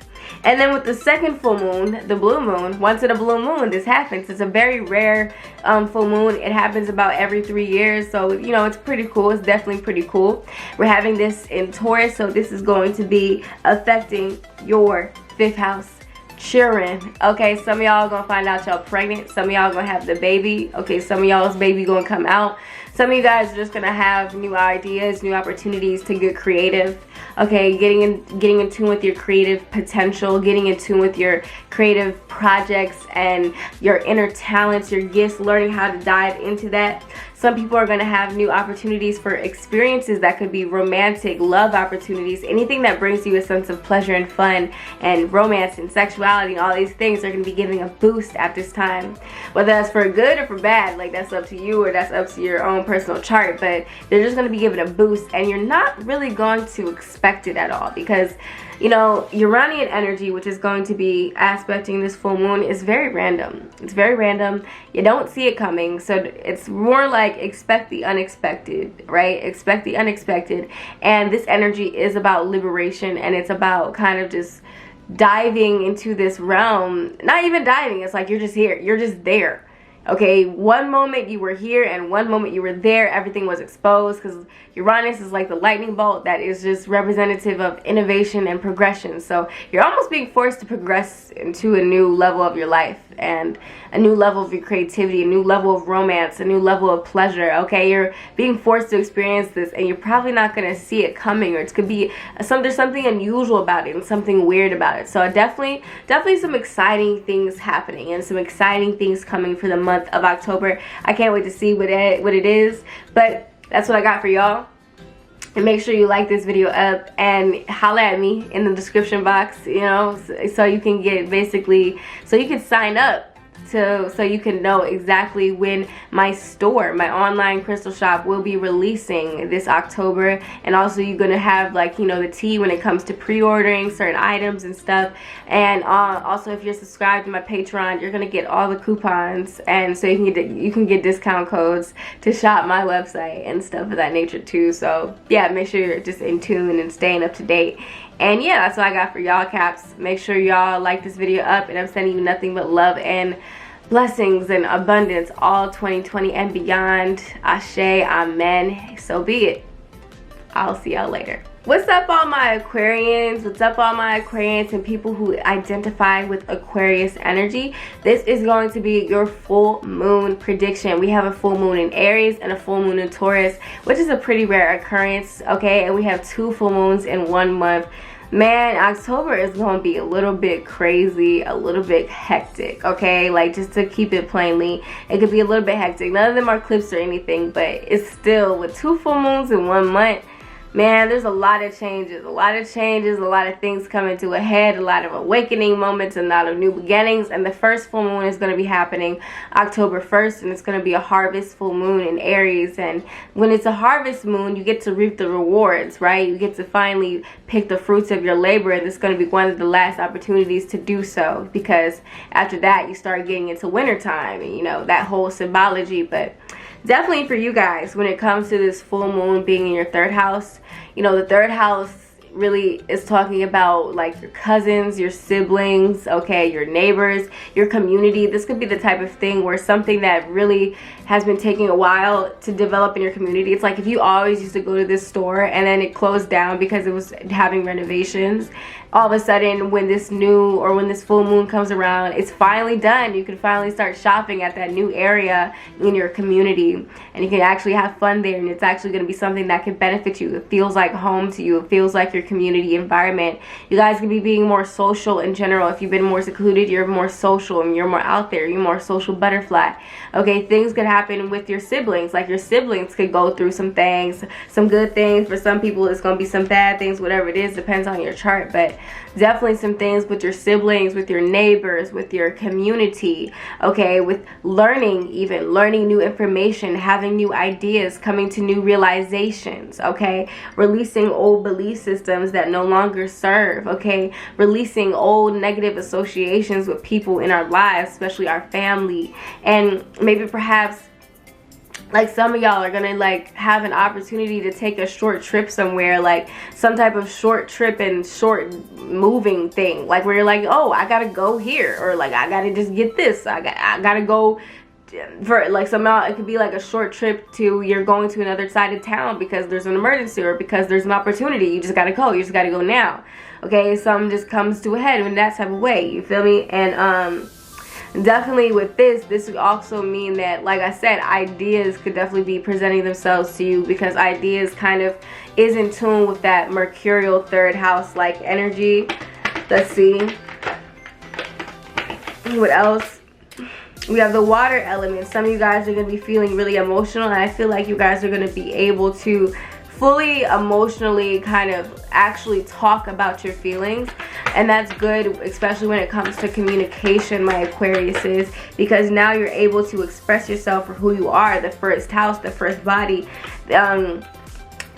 And then with the second full moon, the blue moon, once in a blue moon this happens. It's a very rare full moon. It happens about every 3 years, so you know, it's pretty cool. It's definitely pretty cool. We're having this in Taurus, so this is going to be affecting your 5th house children. Okay, some of y'all are gonna find out y'all pregnant. Some of y'all gonna have the baby. Okay, some of y'all's baby gonna come out. Some of you guys are just gonna have new ideas, new opportunities to get creative. Okay, getting in tune with your creative potential, getting in tune with your creative projects and your inner talents, your gifts, learning how to dive into that. Some people are going to have new opportunities for experiences that could be romantic, love opportunities, anything that brings you a sense of pleasure and fun and romance and sexuality. All these things are going to be giving a boost at this time. Whether that's for good or for bad, like, that's up to you, or that's up to your own personal chart, but they're just going to be given a boost, and you're not really going to expect it at all, because, you know, Uranian energy, which is going to be aspecting this full moon, is very random. It's very random. You don't see it coming, so it's more like expect the unexpected, right? Expect the unexpected. And this energy is about liberation, and it's about kind of just diving into this realm. Not even diving, it's like you're just here, you're just there. Okay, one moment you were here and one moment you were there, everything was exposed, because Uranus is like the lightning bolt that is just representative of innovation and progression. So you're almost being forced to progress into a new level of your life, and a new level of your creativity, a new level of romance, a new level of pleasure. Okay, you're being forced to experience this, and you're probably not going to see it coming, or it could be there's something unusual about it and something weird about it. So definitely some exciting things happening, and some exciting things coming for the month of October. I can't wait to see what it is, but that's what I got for y'all. And make sure you like this video up and holla at me in the description box, you know, so you can get so you can sign up so you can know exactly when my store, my online crystal shop, will be releasing this October. And also you're gonna have, like, you know, the tea when it comes to pre-ordering certain items and stuff. And also if you're subscribed to my Patreon, you're gonna get all the coupons, and so you can get discount codes to shop my website and stuff of that nature too. So yeah, make sure you're just in tune and staying up to date. And yeah, that's what I got for y'all, Caps. Make sure y'all like this video up, and I'm sending you nothing but love and blessings and abundance all 2020 and beyond. Ashe, amen. So be it. I'll see y'all later. What's up, all my Aquarians? What's up, all my Aquarians and people who identify with Aquarius energy? This is going to be your full moon prediction. We have a full moon in Aries and a full moon in Taurus, which is a pretty rare occurrence, okay? And we have 2 full moons in 1 month. Man, October is going to be a little bit crazy, a little bit hectic, okay? Like, just to keep it plainly, it could be a little bit hectic. None of them are clips or anything, but it's still, with 2 full moons in 1 month, man, there's a lot of changes, a lot of things coming to a head, a lot of awakening moments, and a lot of new beginnings. And the first full moon is going to be happening October 1st, and it's going to be a harvest full moon in Aries. And when it's a harvest moon, you get to reap the rewards, right? You get to finally pick the fruits of your labor, and it's going to be one of the last opportunities to do so, because after that you start getting into wintertime and, you know, that whole symbology. But definitely for you guys, when it comes to this full moon being in your 3rd house, you know, the 3rd house really is talking about, like, your cousins, your siblings, okay, your neighbors, your community. This could be the type of thing where something that really has been taking a while to develop in your community. It's like if you always used to go to this store and then it closed down because it was having renovations. All of a sudden, when this full moon comes around, it's finally done. You can finally start shopping at that new area in your community, and you can actually have fun there, and it's actually going to be something that can benefit you. It feels like home to you. It feels like your community environment. You guys can be being more social in general. If you've been more secluded, you're more social and you're more out there. You're more social butterfly. Okay, things could happen with your siblings. Like, your siblings could go through some things, some good things. For some people, it's going to be some bad things. Whatever it is, depends on your chart. But definitely some things with your siblings, with your neighbors, with your community, okay, with learning, even learning new information, having new ideas, coming to new realizations, okay, releasing old belief systems that no longer serve, okay, releasing old negative associations with people in our lives, especially our family. And maybe perhaps, like, some of y'all are gonna, like, have an opportunity to take a short trip somewhere, like some type of short trip and short moving thing, like where you're like, oh, I gotta go here, or like I gotta just get this, I gotta go for, like, somehow it could be like a short trip to, you're going to another side of town because there's an emergency or because there's an opportunity. You just gotta go, you just gotta go now, okay? Something just comes to a head in that type of way, you feel me? And definitely with this would also mean that, like I said, ideas could definitely be presenting themselves to you, because ideas kind of is in tune with that mercurial 3rd house like energy. Let's see what else. We have the water element. Some of you guys are going to be feeling really emotional, and I feel like you guys are going to be able to fully emotionally kind of actually talk about your feelings. And that's good, especially when it comes to communication, my Aquariuses, because now you're able to express yourself for who you are. The 1st house, the 1st body,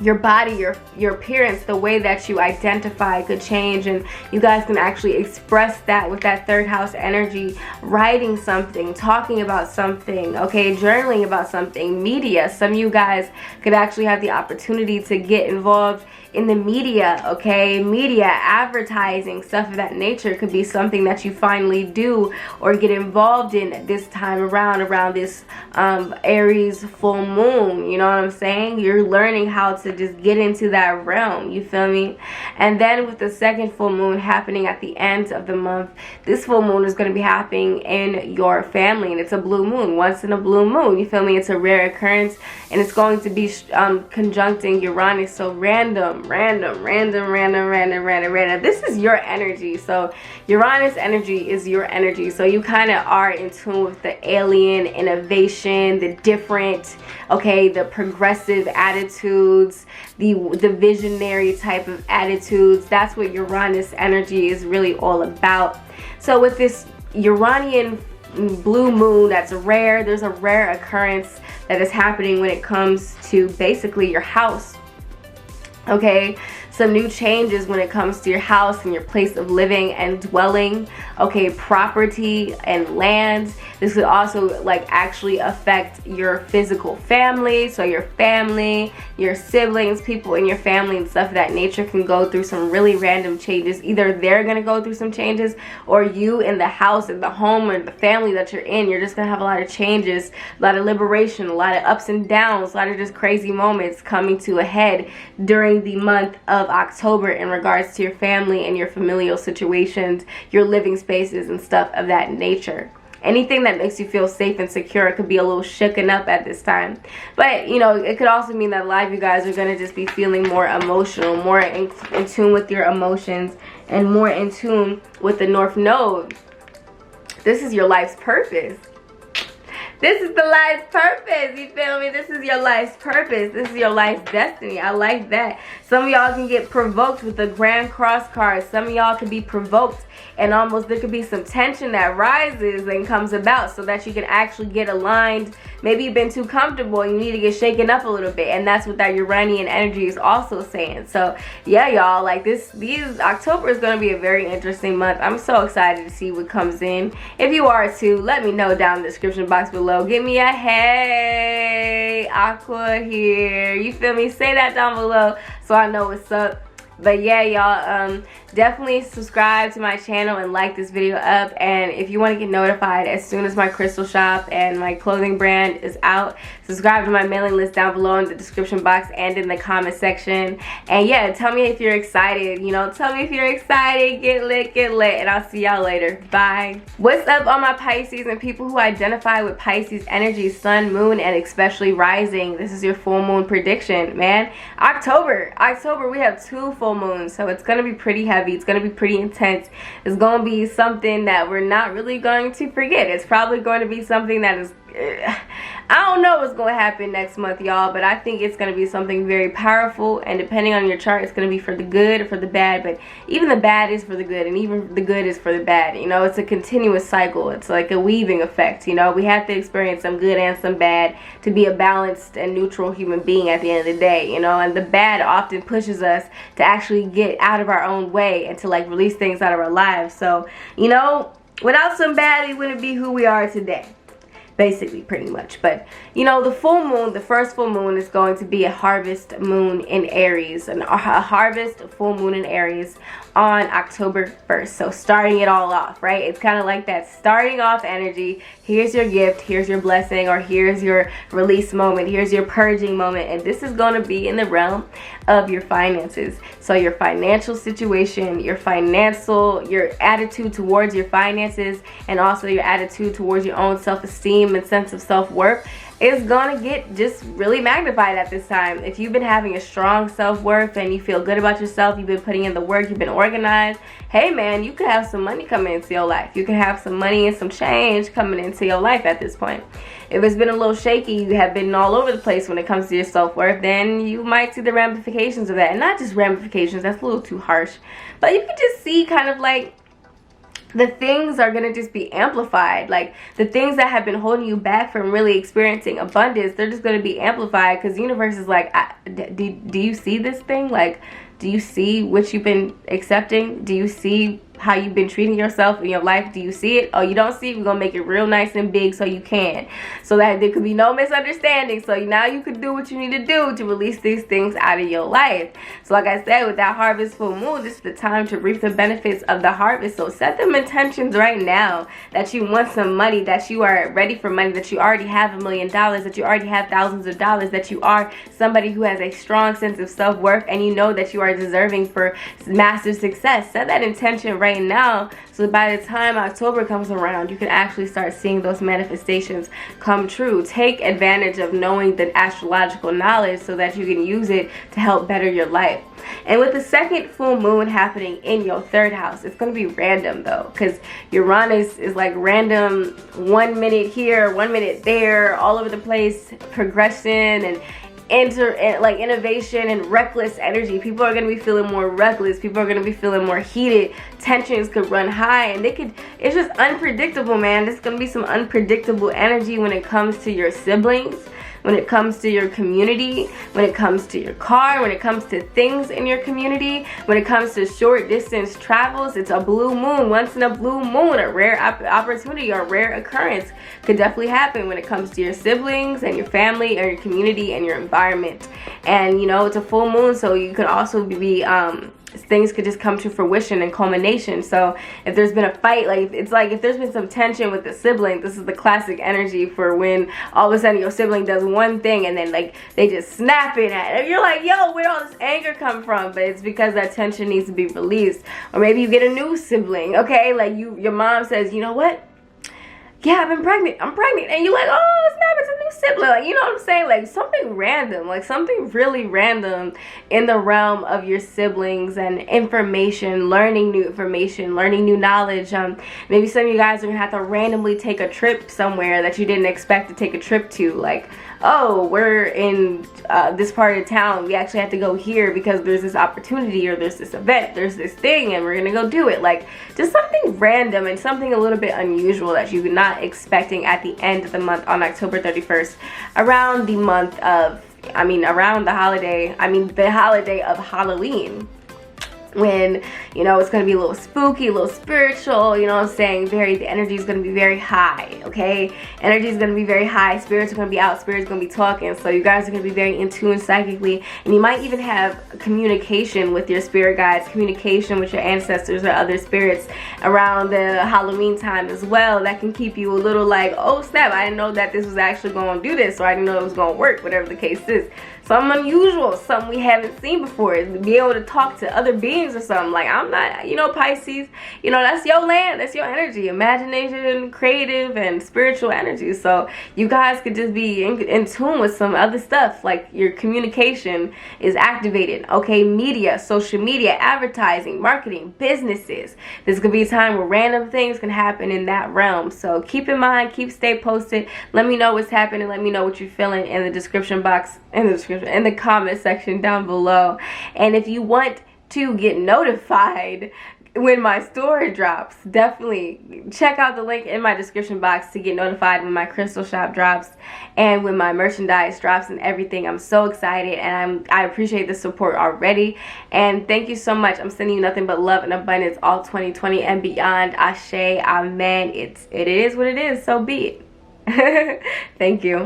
your body, your appearance, the way that you identify could change, and you guys can actually express that with that 3rd house energy, writing something, talking about something, okay, journaling about something, media. Some of you guys could actually have the opportunity to get involved in the media, okay? Media, advertising, stuff of that nature could be something that you finally do or get involved in this time around this Aries full moon, you know what I'm saying? You're learning how to just get into that realm, you feel me? And then with the 2nd full moon happening at the end of the month, this full moon is going to be happening in your family, and it's a blue moon, once in a blue moon, you feel me? It's a rare occurrence, and it's going to be conjuncting Uranus, so random. This is your energy. So Uranus energy is your energy. So you kind of are in tune with the alien, innovation, the different, okay, the progressive attitudes, the visionary type of attitudes. That's what Uranus energy is really all about. So with this Uranian blue moon that's rare. There's a rare occurrence that is happening when it comes to basically your house. Okay, some new changes when it comes to your house and your place of living and dwelling. Okay, property and land. This could also like actually affect your physical family. So your family, your siblings, people in your family and stuff of that nature can go through some really random changes. Either they're gonna go through some changes, or you in the house, in the home, or the family that you're in, you're just gonna have a lot of changes, a lot of liberation, a lot of ups and downs, a lot of just crazy moments coming to a head during the month of October in regards to your family and your familial situations, your living spaces and stuff of that nature. Anything that makes you feel safe and secure could be a little shooken up at this time. But, you know, it could also mean that a lot of you guys are going to just be feeling more emotional, more in tune with your emotions, and more in tune with the North Node. This is your life's purpose. This is the life's purpose, you feel me? This is your life's purpose. This is your life's destiny. I like that. Some of y'all can get provoked with the Grand Cross card. Some of y'all can be provoked and almost there could be some tension that rises and comes about so that you can actually get aligned. Maybe you've been too comfortable and you need to get shaken up a little bit, and that's what that Uranian energy is also saying. So yeah, y'all, like October is going to be a very interesting month. I'm so excited to see what comes in. If you are too, let me know down in the description box below. Give me a hey, Aqua here, you feel me? Say that down below so I know what's up. But yeah, y'all, definitely subscribe to my channel and like this video up. And if you want to get notified as soon as my crystal shop and my clothing brand is out, subscribe to my mailing list down below in the description box and in the comment section. And yeah, tell me if you're excited. You know, tell me if you're excited. Get lit, and I'll see y'all later. Bye. What's up, all my Pisces and people who identify with Pisces energy, sun, moon, and especially rising? This is your full moon prediction, man. October, we have 2 full moons, so it's gonna be pretty heavy. It's gonna be pretty intense. It's gonna be something that we're not really going to forget. It's probably going to be something that is I don't know what's going to happen next month, y'all, but I think it's going to be something very powerful, and depending on your chart, it's going to be for the good or for the bad. But even the bad is for the good, and even the good is for the bad. You know, it's a continuous cycle. It's like a weaving effect. You know, we have to experience some good and some bad to be a balanced and neutral human being at the end of the day. You know, and the bad often pushes us to actually get out of our own way and to like release things out of our lives. So, you know, without some bad, we wouldn't be who we are today. Basically, pretty much. But you know, the full moon, the first full moon, is going to be a harvest moon in Aries, and a harvest full moon in Aries on October 1st. So starting it all off, right? It's kind of like that starting off energy. Here's your gift, here's your blessing, or here's your release moment, here's your purging moment. And this is going to be in the realm of your finances. So your financial situation, your attitude towards your finances, and also your attitude towards your own self-esteem and sense of self-worth is gonna get just really magnified at this time. If you've been having a strong self-worth and you feel good about yourself, you've been putting in the work, you've been organized, hey man, you could have some money coming into your life. You can have some money and some change coming into your life at this point. If it's been a little shaky, you have been all over the place when it comes to your self-worth, then you might see the ramifications of that. And not just ramifications, that's a little too harsh, but you can just see kind of like the things are going to just be amplified. Like the things that have been holding you back from really experiencing abundance, they're just going to be amplified because the universe is like, do you see this thing? Like, do you see what you've been accepting? Do you see how you've been treating yourself in your life? Do you see it? Oh, you don't see it? We're gonna make it real nice and big so you can, so that there could be no misunderstanding. So now you can do what you need to do to release these things out of your life. So like I said, with that harvest full moon, this is the time to reap the benefits of the harvest. So set them intentions right now that you want some money, that you are ready for money, that you already have $1 million, that you already have thousands of dollars, that you are somebody who has a strong sense of self-worth, and you know that you are deserving for massive success. Set that intention right now, so by the time October comes around, you can actually start seeing those manifestations come true. Take advantage of knowing the astrological knowledge so that you can use it to help better your life. And with the second full moon happening in your 3rd house, it's going to be random though, because Uranus is like random, 1 minute here, 1 minute there, all over the place, progression, and like innovation and reckless energy. People are going to be feeling more reckless. People are going to be feeling more heated. Tensions could run high, and it's just unpredictable, man. There's going to be some unpredictable energy when it comes to your siblings, when it comes to your community, when it comes to your car, when it comes to things in your community, when it comes to short distance travels. It's a blue moon, once in a blue moon, a rare opportunity or rare occurrence could definitely happen when it comes to your siblings and your family or your community and your environment. And you know, it's a full moon, so you could also be things could just come to fruition and culmination. So if there's been a fight, like it's like if there's been some tension with the sibling, this is the classic energy for when all of a sudden your sibling does one thing and then like they just snap it at it. You're like, yo, where'd all this anger come from? But it's because that tension needs to be released. Or maybe you get a new sibling, okay? Like your mom says, you know what? Yeah, I'm pregnant, and you're like, oh snap, it's a new sibling, like, you know what I'm saying, like something random, like something really random in the realm of your siblings and information, learning new information, learning new knowledge. Maybe some of you guys are gonna have to randomly take a trip somewhere that you didn't expect to take a trip to, like, oh, we're in this part of town, we actually have to go here because there's this opportunity or there's this event, there's this thing, and we're gonna go do it. Like just something random and something a little bit unusual that you're not expecting at the end of the month on October 31st, around the month of, around the holiday, the holiday of Halloween, when, you know, it's going to be a little spooky, a little spiritual, you know what I'm saying, the energy is going to be very high, okay? Energy is going to be very high, spirits are going to be out, spirits are going to be talking, so you guys are going to be very in tune psychically, and you might even have communication with your spirit guides, communication with your ancestors or other spirits around the Halloween time as well. That can keep you a little like, oh snap, I didn't know that this was actually going to do this, or I didn't know it was going to work, whatever the case is. Something unusual, something we haven't seen before, be able to talk to other beings or something. Like, I'm not, you know, Pisces, you know, that's your land, that's your energy, imagination, creative and spiritual energy. So you guys could just be in tune with some other stuff, like your communication is activated, okay? Media, social media, advertising, marketing, businesses. This could be a time where random things can happen in that realm. So keep in mind, stay posted. Let me know what's happening. Let me know what you're feeling in the description box, in the comment section down below. And if you want to get notified when my store drops, definitely check out the link in my description box to get notified when my crystal shop drops and when my merchandise drops and everything. I'm so excited, and I appreciate the support already, and thank you so much. I'm sending you nothing but love and abundance all 2020 and beyond. Ashe, amen. It is what it is, so be it. Thank you.